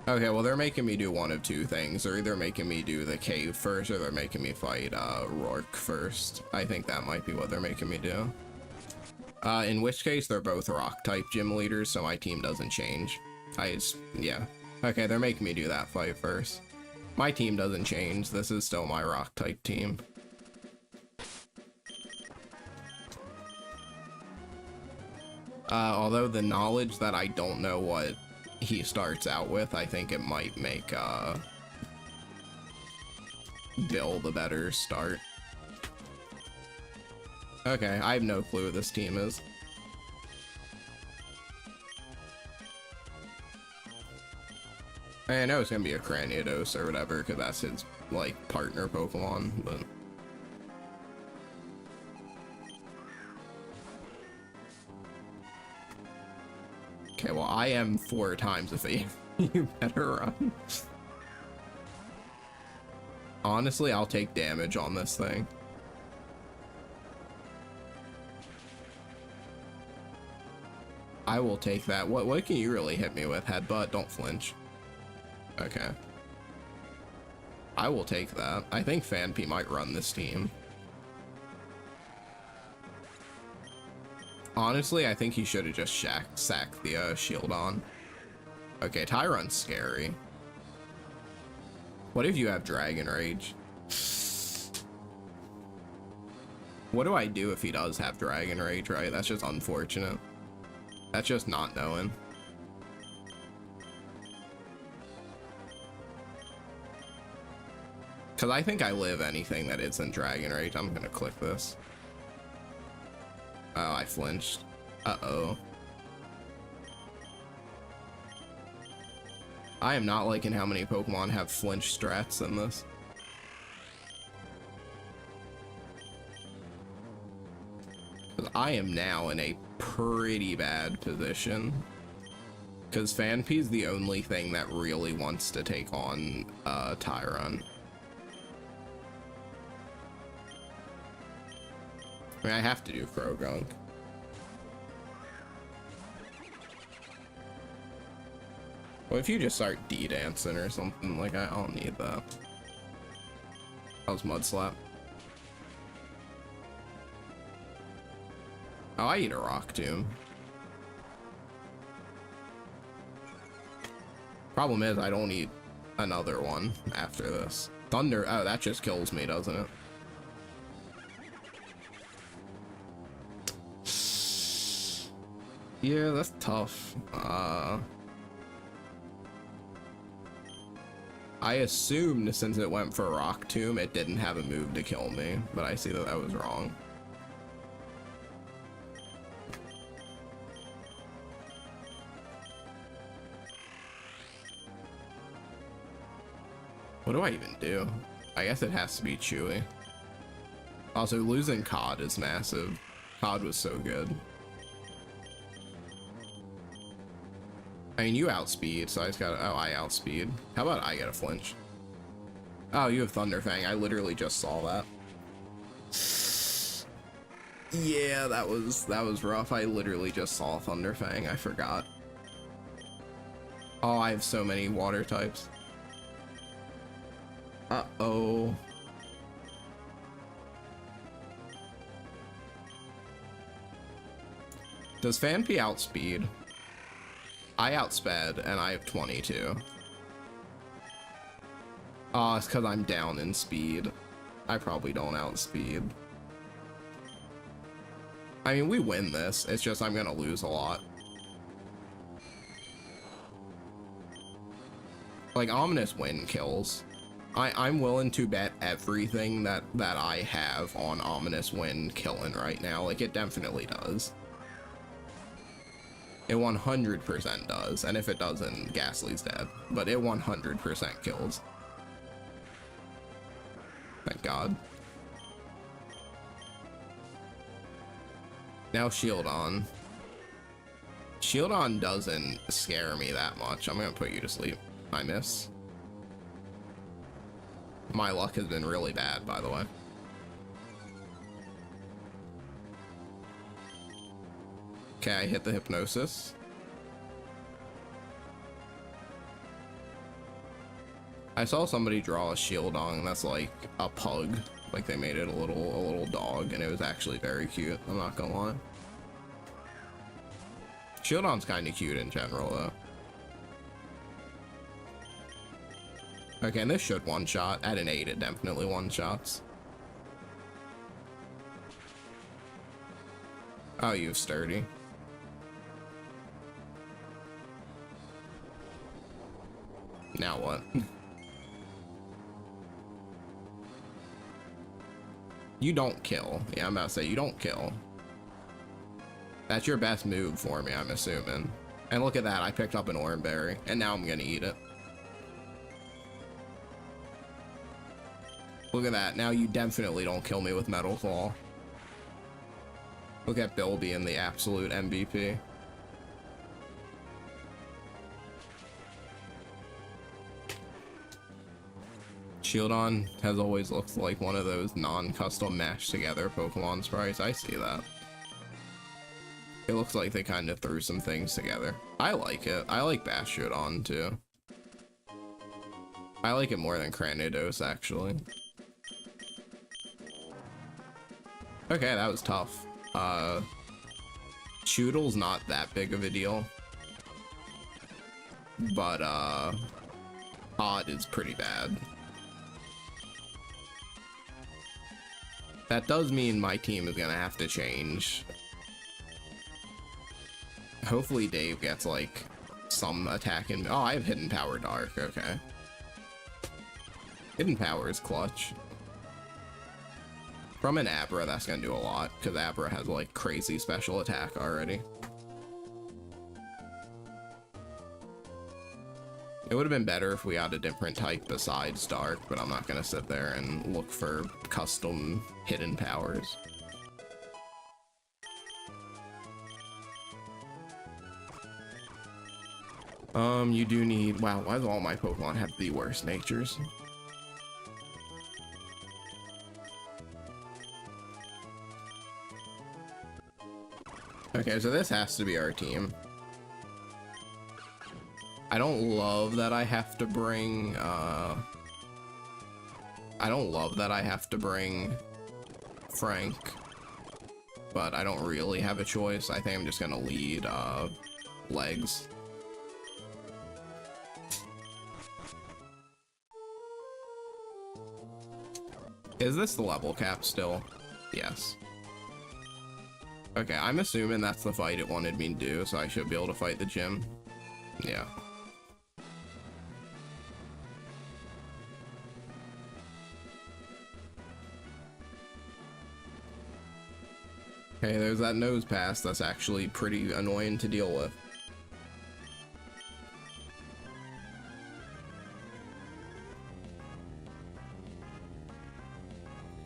Okay, well, they're making me do one of two things. They're either making me do the cave first, or they're making me fight, Rourke first. I think that might be what they're making me do. In which case, they're both rock-type gym leaders, so my team doesn't change. Yeah. Okay, they're making me do that fight first. My team doesn't change. This is still my rock-type team. Although the knowledge that I don't know what he starts out with, I think it might make, Bill the better start. Okay, I have no clue what this team is. I know it's gonna be a Cranidos or whatever, because that's his, like, partner Pokemon, but... Okay, well, I am 4 times a thief. You better run. Honestly, I'll take damage on this thing. I will take that. What can you really hit me with? Headbutt? Don't flinch. Okay. I will take that. I think Fanpy might run this team. Honestly, I think he should have just sacked the shield on. Okay, Tyron's scary. What if you have Dragon Rage? What do I do if he does have Dragon Rage, right? That's just unfortunate. That's just not knowing. Because I think I live anything that isn't Dragon Rage. I'm gonna click this. Oh, I flinched. Uh-oh. I am not liking how many Pokemon have flinch strats in this. I am now in a pretty bad position. Because Phanpy's the only thing that really wants to take on Tyron. I mean, I have to do Krogunk. What if you just start D-dancing or something? Like, I don't need that. That was Mud Slap. Oh, I eat a Rock Tomb. Problem is, I don't eat another one after this. Thunder, oh, that just kills me, doesn't it? Yeah, that's tough. I assumed since it went for Rock Tomb, it didn't have a move to kill me, but I see that that was wrong. What do I even do? I guess it has to be Chewy. Also, losing Cod is massive. Cod was so good. I mean, you outspeed, so I just gotta... Oh, I outspeed. How about I get a flinch? Oh, you have Thunderfang. I literally just saw that. Yeah, that was rough. I literally just saw Thunderfang. I forgot. Oh, I have so many water types. Uh-oh. Does Phanpy outspeed? I outsped, and I have 22. Oh, it's because I'm down in speed. I probably don't outspeed. I mean, we win this. It's just I'm gonna lose a lot. Like, Ominous Wind kills. I'm willing to bet everything that I have on Ominous Wind killing right now. Like, it definitely does. It 100% does. And if it doesn't, Ghastly's dead. But it 100% kills. Thank God. Now Shieldon. Shieldon doesn't scare me that much. I'm gonna put you to sleep. I miss. My luck has been really bad, by the way. Okay, I hit the Hypnosis. I saw somebody draw a Shieldon that's like a pug. Like they made it a little dog, and it was actually very cute. I'm not gonna lie. Shieldon's kind of cute in general, though. Okay, and this should one-shot. At an 8, it definitely one-shots. Oh, you have Sturdy. Now what? You don't kill. Yeah, I'm about to say, you don't kill. That's your best move for me, I'm assuming. And look at that, I picked up an Oranberry, and now I'm gonna eat it. Look at that, now you definitely don't kill me with Metal Claw. Look at Bill being the absolute MVP. Shieldon has always looked like one of those non-custom mashed together Pokemon sprites. I see that. It looks like they kind of threw some things together. I like it. I like Bastiodon too. I like it more than Cranidos, actually. Okay, that was tough. Choodle's not that big of a deal. But, Odd is pretty bad. That does mean my team is gonna have to change. Hopefully Dave gets, like, some attack in. Oh, I have Hidden Power Dark, okay. Hidden Power is clutch. From an Abra, that's gonna do a lot, because Abra has, like, crazy special attack already. It would have been better if we had a different type besides Dark, but I'm not gonna sit there and look for custom hidden powers. You do need... Wow, why do all my Pokemon have the worst natures? Okay, so this has to be our team. I don't love that I have to bring, I don't love that I have to bring Frank, but I don't really have a choice. I think I'm just gonna lead, Legs. Is this the level cap still? Yes. Okay, I'm assuming that's the fight it wanted me to do, so I should be able to fight the gym. Yeah. Okay, there's that nose pass that's actually pretty annoying to deal with.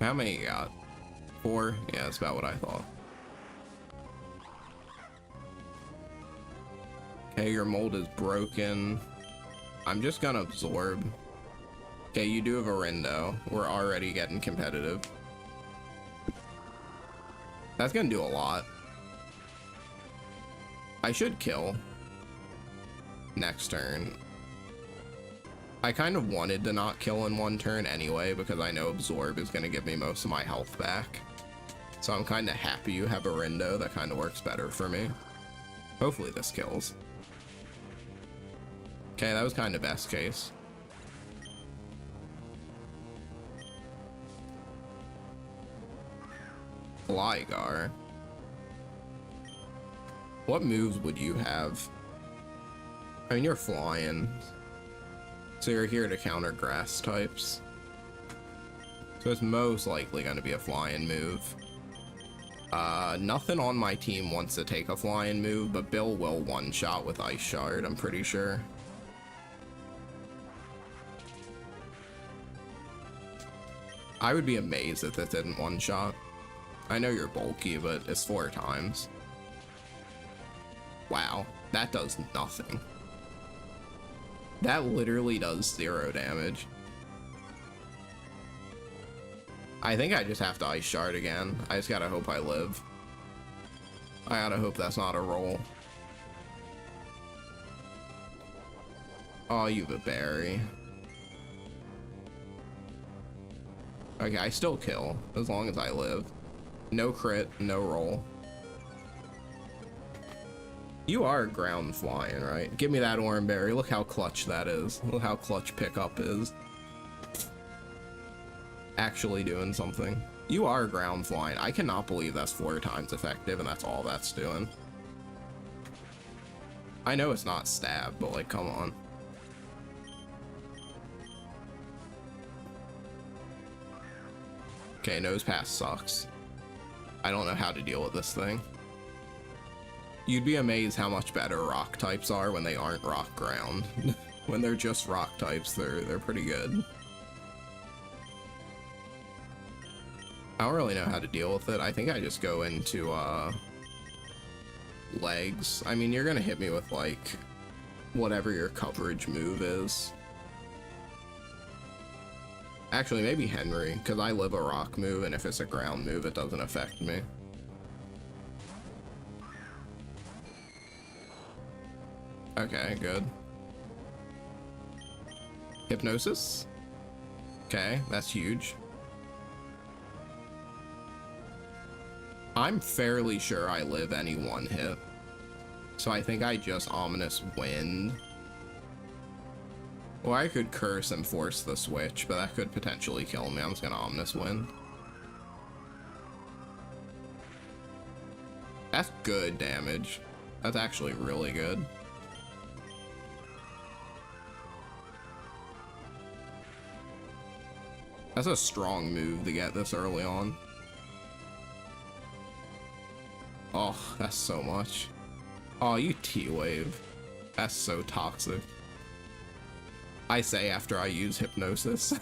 How many you got? 4? Yeah, that's about what I thought. Okay, your mold is broken. I'm just gonna absorb. Okay, you do have a Rindo. We're already getting competitive. That's gonna do a lot. I should kill next turn. I kind of wanted to not kill in one turn anyway, because I know Absorb is gonna give me most of my health back. So I'm kind of happy you have a Rindo. That kind of works better for me. Hopefully this kills. Okay, that was kind of best case. Gligar. What moves would you have? I mean, you're flying. So you're here to counter grass types. So it's most likely going to be a flying move. Nothing on my team wants to take a flying move, but Bill will one-shot with Ice Shard, I'm pretty sure. I would be amazed if this didn't one-shot. I know you're bulky, but it's 4 times. Wow, that does nothing. That literally does 0 damage. I think I just have to Ice Shard again. I just gotta hope I live. I gotta hope that's not a roll. Oh, you have a berry. Okay, I still kill, as long as I live. No crit, no roll. You are ground flying, right? Give me that Oranberry. Look how clutch that is. Look how clutch pickup is. Actually doing something. You are ground flying. I cannot believe that's 4 times effective and that's all that's doing. I know it's not stab, but like, come on. Okay, Nose Pass sucks. I don't know how to deal with this thing. You'd be amazed how much better rock types are when they aren't rock ground. When they're just rock types, they're pretty good. I don't really know how to deal with it. I think I just go into legs. I mean, you're gonna hit me with like whatever your coverage move is. Actually, maybe Henry, because I live a rock move, and if it's a ground move, it doesn't affect me. Okay, good. Hypnosis? Okay, that's huge. I'm fairly sure I live any one hit. So I think I just Ominous Wind. Or I could Curse and force the switch, but that could potentially kill me. I'm just gonna Ominous Wind. That's good damage. That's actually really good. That's a strong move to get this early on. Oh, that's so much. Oh, you T-Wave. That's so toxic. I say after I use Hypnosis.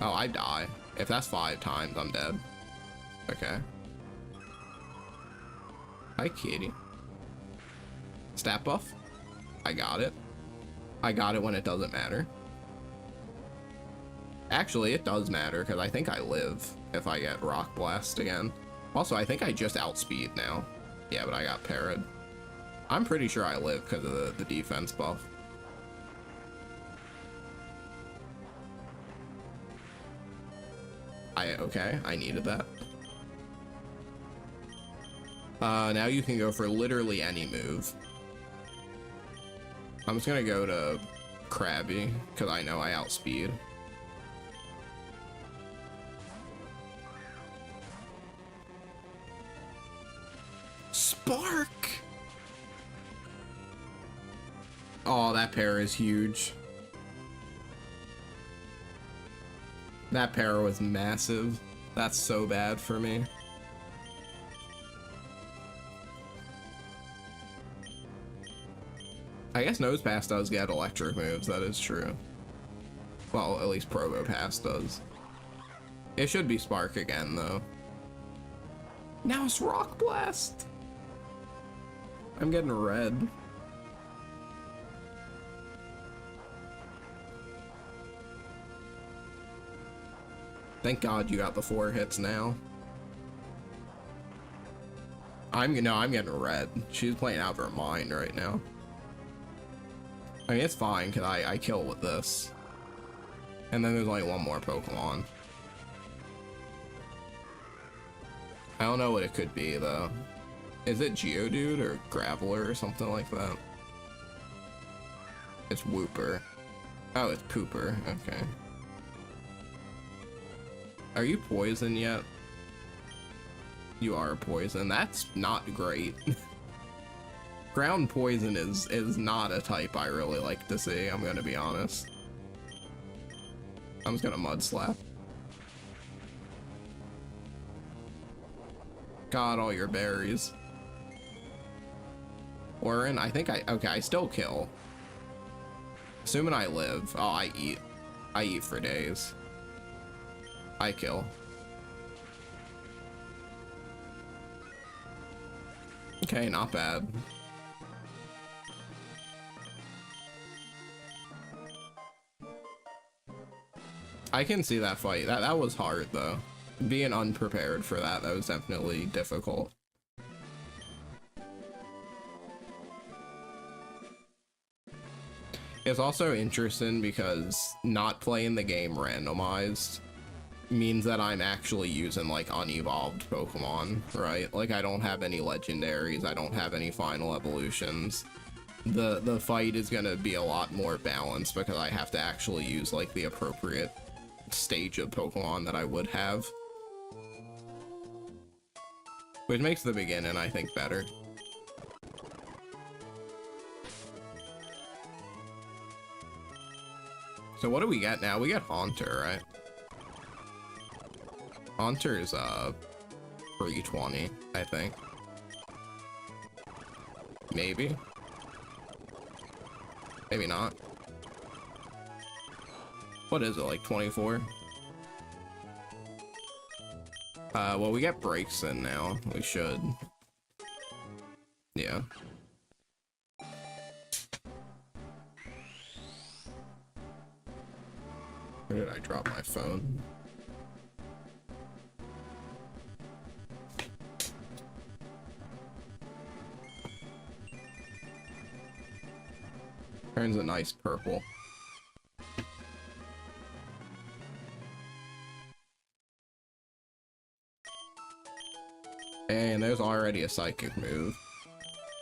Oh, I die. If that's 5 times, I'm dead. Okay. Hi, kitty. Stat buff? I got it. I got it when it doesn't matter. Actually, it does matter, because I think I live if I get Rock Blast again. Also, I think I just outspeed now. Yeah, but I got parried. I'm pretty sure I live because of the defense buff. Okay, I needed that. Now you can go for literally any move. I'm just gonna go to Krabby, because I know I outspeed. Spark! Oh, that pair is huge. That pair was massive. That's so bad for me. I guess Nose Pass does get electric moves, that is true. Well, at least Probo Pass does. It should be Spark again, though. Now it's Rock Blast! I'm getting red. Thank God you got the 4 hits now. I'm getting red. She's playing out of her mind right now. I mean, it's fine, because I kill with this. And then there's only one more Pokemon. I don't know what it could be, though. Is it Geodude or Graveler or something like that? It's Wooper. Oh, it's Pooper. Okay. Are you poison yet? You are poison. That's not great. Ground poison is not a type I really like to see, I'm gonna be honest. I'm just gonna Mud Slap. Got all your berries. Orin, I think okay, I still kill. Assuming I live. Oh, I eat. I eat for days. I kill. Okay, not bad. I can see that fight. That was hard, though. Being unprepared for that was definitely difficult. It's also interesting because not playing the game randomized means that I'm actually using like unevolved Pokemon, right? Like I don't have any legendaries, I don't have any final evolutions. The fight is gonna be a lot more balanced because I have to actually use like the appropriate stage of Pokemon that I would have. Which makes the beginning, I think, better. So what do we get now? We get Haunter, right? Haunter is 320, I think. Maybe. Maybe not. What is it, like 24? Well, we get breaks in now. We should. Yeah. Where did I drop my phone? Turns a nice purple. And there's already a psychic move.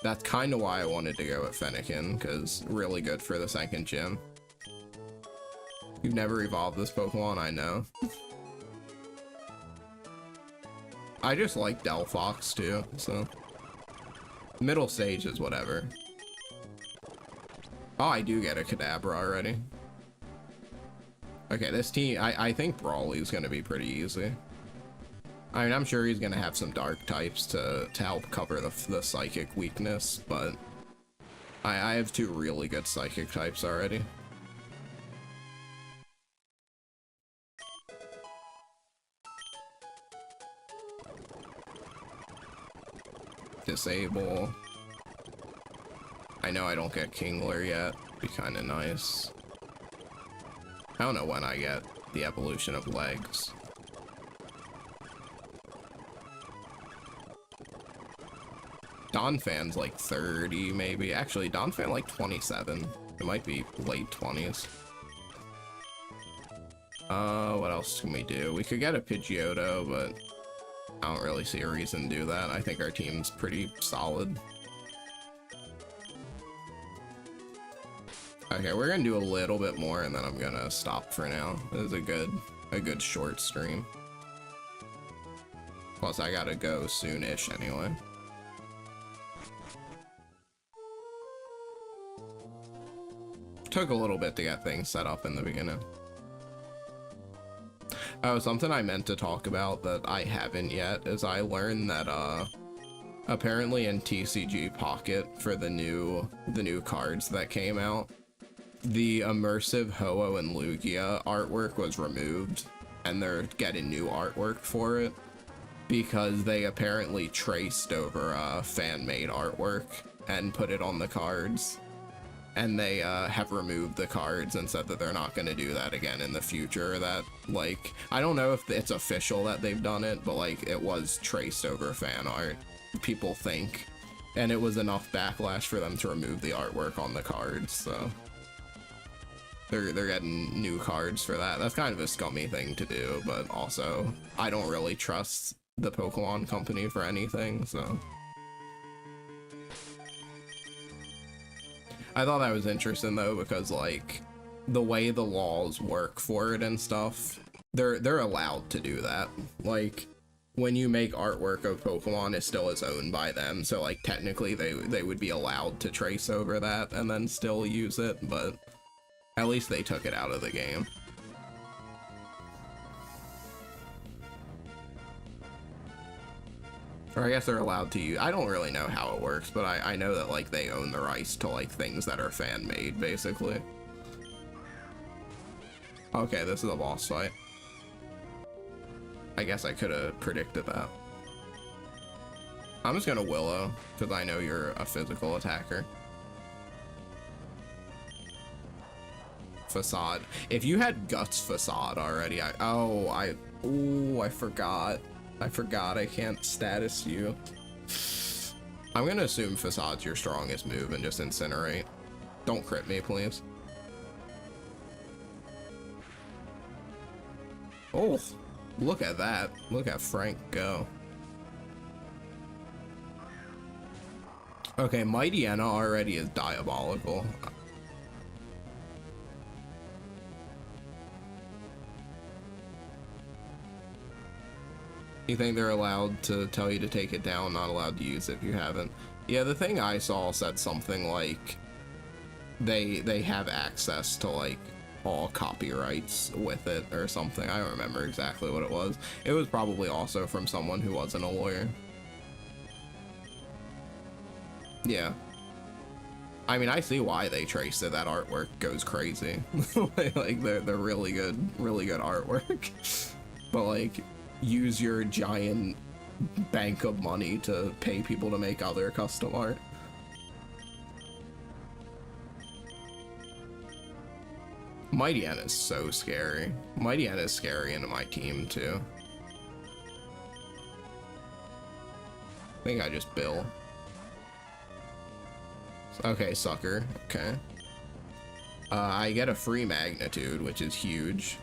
That's kind of why I wanted to go with Fennekin, because really good for the second gym. You've never evolved this Pokemon, I know. I just like Delphox too, so. Middle stage is whatever. Oh, I do get a Kadabra already. Okay, this team, I think Brawly's gonna be pretty easy. I mean, I'm sure he's gonna have some dark types to help cover the psychic weakness, but I have two really good psychic types already. Disable. I know I don't get Kingler yet. Be kind of nice. I don't know when I get the evolution of legs. Donphan's like 30 maybe. Actually, Donphan like 27. It might be late 20s. What else can we do? We could get a Pidgeotto, but I don't really see a reason to do that. I think our team's pretty solid. Okay, we're gonna do a little bit more and then I'm gonna stop for now. This is a good short stream. Plus I gotta go soon-ish anyway. Took a little bit to get things set up in the beginning. Oh, something I meant to talk about that I haven't yet is I learned that apparently in TCG Pocket for the new cards that came out, the immersive Ho-Oh and Lugia artwork was removed, and they're getting new artwork for it because they apparently traced over fan-made artwork and put it on the cards. And they have removed the cards and said that they're not going to do that again in the future. That, like, I don't know if it's official that they've done it, but, like, it was traced over fan art, people think. And it was enough backlash for them to remove the artwork on the cards, so. They're getting new cards for that. That's kind of a scummy thing to do, but also, I don't really trust the Pokemon Company for anything, so. I thought that was interesting though, because like the way the laws work for it and stuff, they're allowed to do that. Like when you make artwork of Pokemon, it still is owned by them, so like technically they would be allowed to trace over that and then still use it, but at least they took it out of the game. Or I guess they're allowed to use, I don't really know how it works, but I know that like they own the rights to like things that are fan made basically. Okay, this is a boss fight. I guess I could have predicted that. I'm just gonna Willow because I know you're a physical attacker. Facade. If you had Guts Facade already, I forgot. I can't status you. I'm gonna assume Facade's your strongest move and just Incinerate. Don't crit me, please. Oh, look at that. Look at Frank go. Okay, Mightyena already is diabolical. You think they're allowed to tell you to take it down, not allowed to use it if you haven't? Yeah, the thing I saw said something like they have access to like all copyrights with it or something. I don't remember exactly what it was. It was probably also from someone who wasn't a lawyer. Yeah. I mean, I see why they traced it. That artwork goes crazy. Like they're really good artwork. But like, use your giant bank of money to pay people to make other custom art. Mightyena is so scary. Mightyena is scary into my team too. I think I just Bill. Okay, sucker. Okay. I get a free Magnitude, which is huge.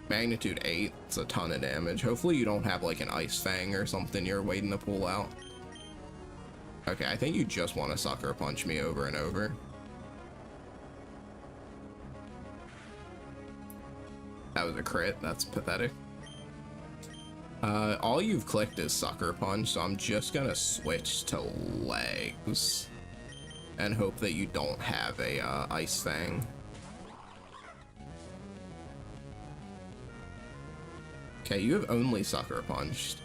Magnitude 8. It's a ton of damage. Hopefully you don't have like an ice fang or something you're waiting to pull out. Okay, I think you just want to sucker punch me over and over. That was a crit. That's pathetic. All you've clicked is sucker punch, so I'm just gonna switch to legs and hope that you don't have a ice fang. Okay, you have only sucker punched.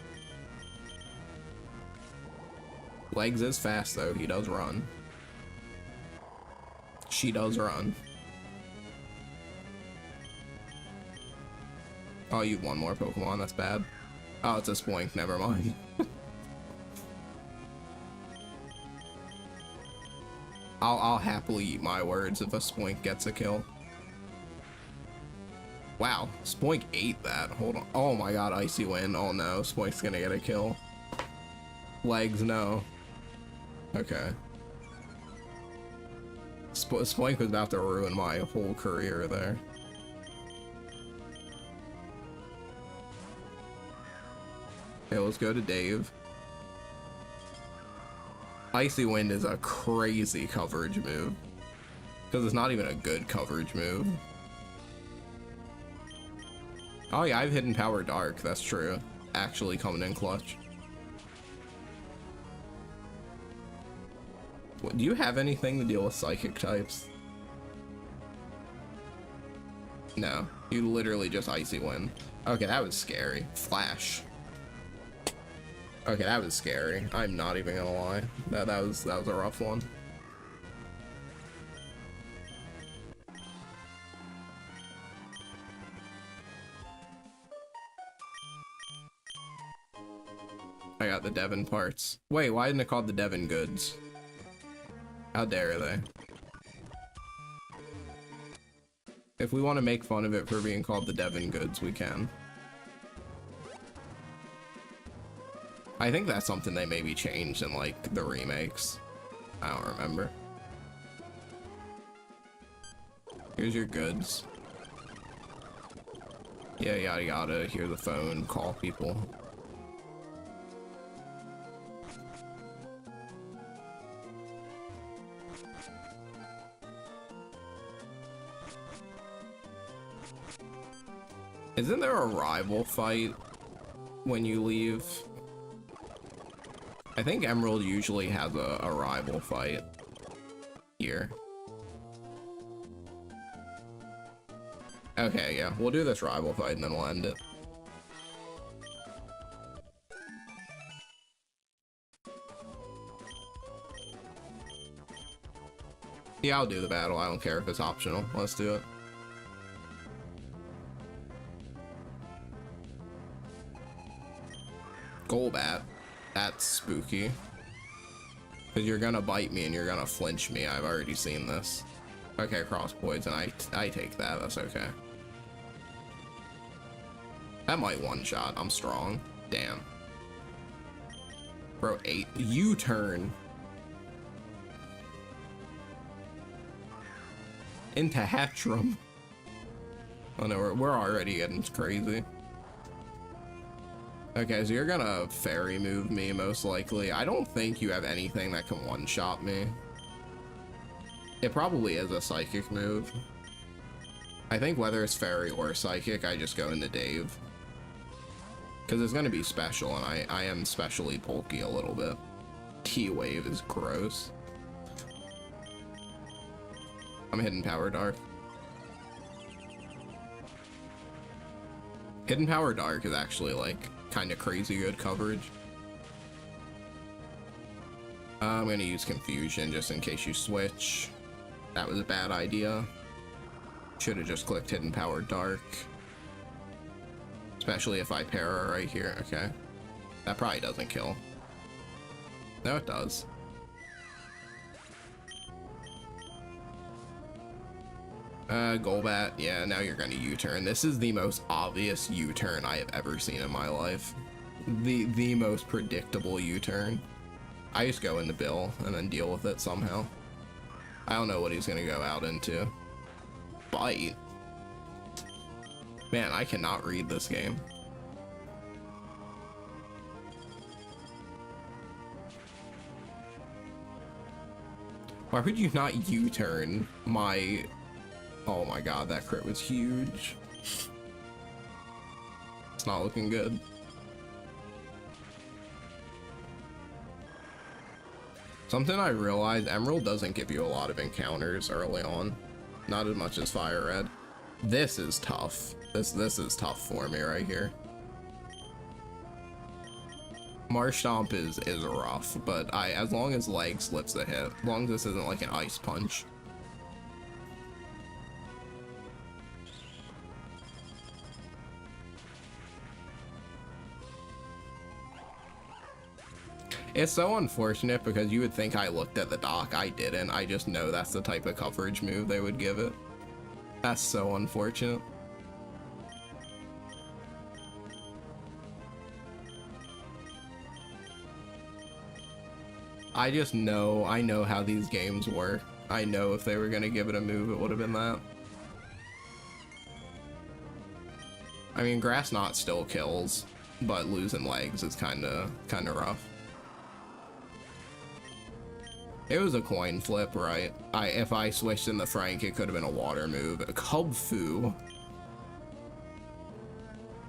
Legs is fast though, he does run. She does run. Oh, you have one more Pokemon, that's bad. Oh, it's a Spoink, never mind. I'll happily eat my words if a Spoink gets a kill. Wow, Spoink ate that. Hold on. Oh my god, Icy Wind. Oh no, Spoink's gonna get a kill. Legs, no. Okay. Spoink was about to ruin my whole career there. Okay, let's go to Dave. Icy Wind is a crazy coverage move. Because it's not even a good coverage move. Oh yeah, I've hidden Power Dark, that's true. Actually coming in clutch. What, do you have anything to deal with psychic types? No, you literally just Icy Wind. Okay, that was scary. Flash. Okay, that was scary. I'm not even gonna lie. That was a rough one. I got the Devon parts. Wait, why isn't it called the Devon goods? How dare they? If we want to make fun of it for being called the Devon goods, we can. I think that's something they maybe changed in like the remakes. I don't remember. Here's your goods. Yeah, yada yada. Hear the phone, call people. Isn't there a rival fight when you leave? I think Emerald usually has a rival fight here. Okay, yeah, we'll do this rival fight and then we'll end it. Yeah, I'll do the battle. I don't care if it's optional. Let's do it. Golbat. That's spooky. Because you're gonna bite me and you're gonna flinch me. I've already seen this. Okay, cross poison. I take that. That's okay. That might one-shot. I'm strong. Damn. Bro, 8. U-turn. Into Hatchram. Oh no, we're already getting crazy. Okay, so you're gonna fairy move me most likely. I don't think you have anything that can one-shot me. It probably is a psychic move. I think whether it's fairy or psychic, I just go into Dave. Because it's gonna be special, and I am specially bulky a little bit. T-Wave is gross. I'm hitting Power Dark. Hidden Power Dark is actually like kind of crazy good coverage. I'm gonna use Confusion just in case you switch. That was a bad idea. Should have just clicked Hidden Power Dark. Especially if I pair her right here. Okay. That probably doesn't kill. No, it does. Golbat, yeah, now you're gonna U-turn. This is the most obvious U-turn I have ever seen in my life. The most predictable U-turn. I just go into Bill and then deal with it somehow. I don't know what he's gonna go out into. Bite. Man, I cannot read this game. Why would you not U-turn my... Oh my god, that crit was huge. It's not looking good. Something I realized, Emerald doesn't give you a lot of encounters early on. Not as much as Fire Red. This is tough. This is tough for me right here. Marsh Stomp is rough, but as long as Leg slips the hit, as long as this isn't like an Ice Punch. It's so unfortunate because you would think I looked at the doc. I didn't. I just know that's the type of coverage move they would give it. That's so unfortunate. I just know, I know how these games work. I know if they were gonna give it a move, it would have been that. I mean, Grass Knot still kills, but losing Legs is kinda rough. It was a coin flip, right? If I switched in the Frank, it could have been a water move. A Cub Fu.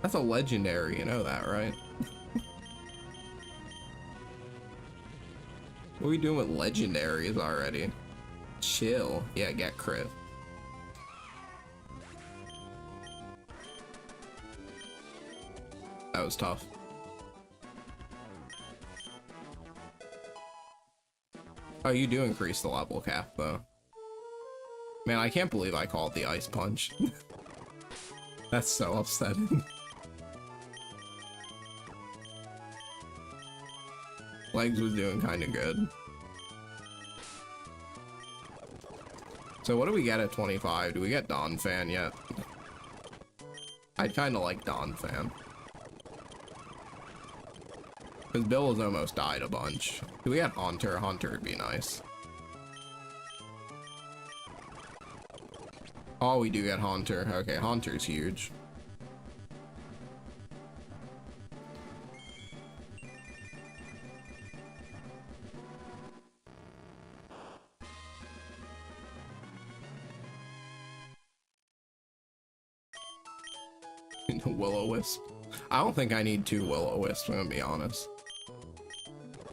That's a legendary, you know that, right? What are we doing with legendaries already? Chill. Yeah, get crit. That was tough. Oh, you do increase the level cap, though. Man, I can't believe I called the Ice Punch. That's so upsetting. Legs was doing kind of good. So what do we get at 25? Do we get Dawn Fan yet? I'd kind of like Dawn Fan. Because Bill has almost died a bunch. Do we get Haunter? Haunter would be nice. Oh, we do get Haunter. Okay, Haunter's huge. Will-O-Wisp. I don't think I need 2 Will-O-Wisps, I'm gonna be honest.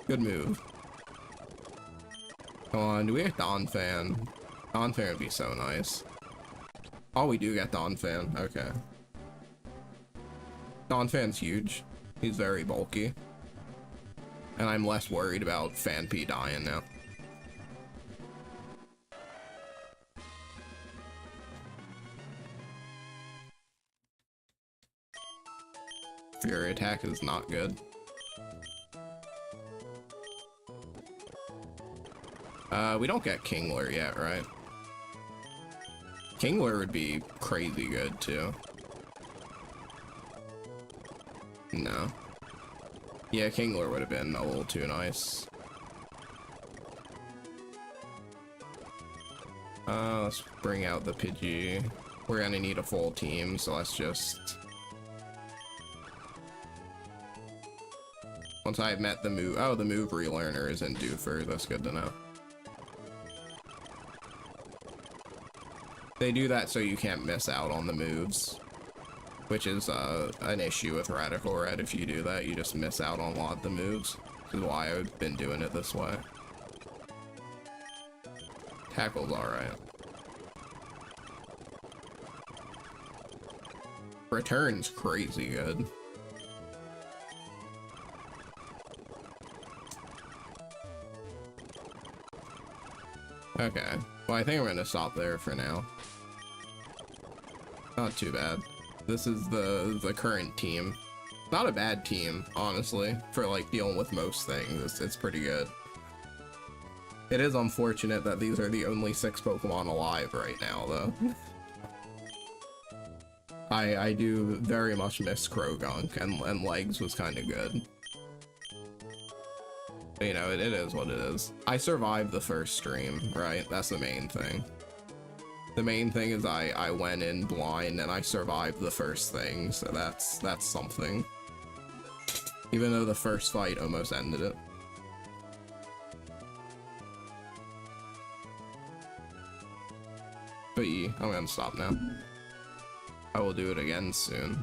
Good move. Come on, do we get Dawn Fan? Dawn Fan would be so nice. Oh, we do get Dawn Fan. Okay. Dawn Fan's huge. He's very bulky. And I'm less worried about Fan P dying now. Fury attack is not good. We don't get Kingler yet, right? Kingler would be crazy good too. No. Yeah, Kingler would have been a little too nice. Let's bring out the Pidgey. We're gonna need a full team, so let's just... Once I've met the move... Oh, the move relearner is in Doofer. That's good to know. They do that so you can't miss out on the moves, which is an issue with Radical Red. If you do that, you just miss out on a lot of the moves. This is why I've been doing it this way. Tackle's alright. Return's crazy good. Okay, well I think I'm gonna stop there for now. Not too bad. This is the current team. Not a bad team, honestly, for like dealing with most things. It's pretty good. It is unfortunate that these are the only 6 Pokemon alive right now, though. I do very much miss Krogunk, and Legs was kind of good. But, you know, it is what it is. I survived the first stream, right? That's the main thing. The main thing is I went in blind and I survived the first thing, so that's something. Even though the first fight almost ended it. But yeah, I'm gonna stop now. I will do it again soon.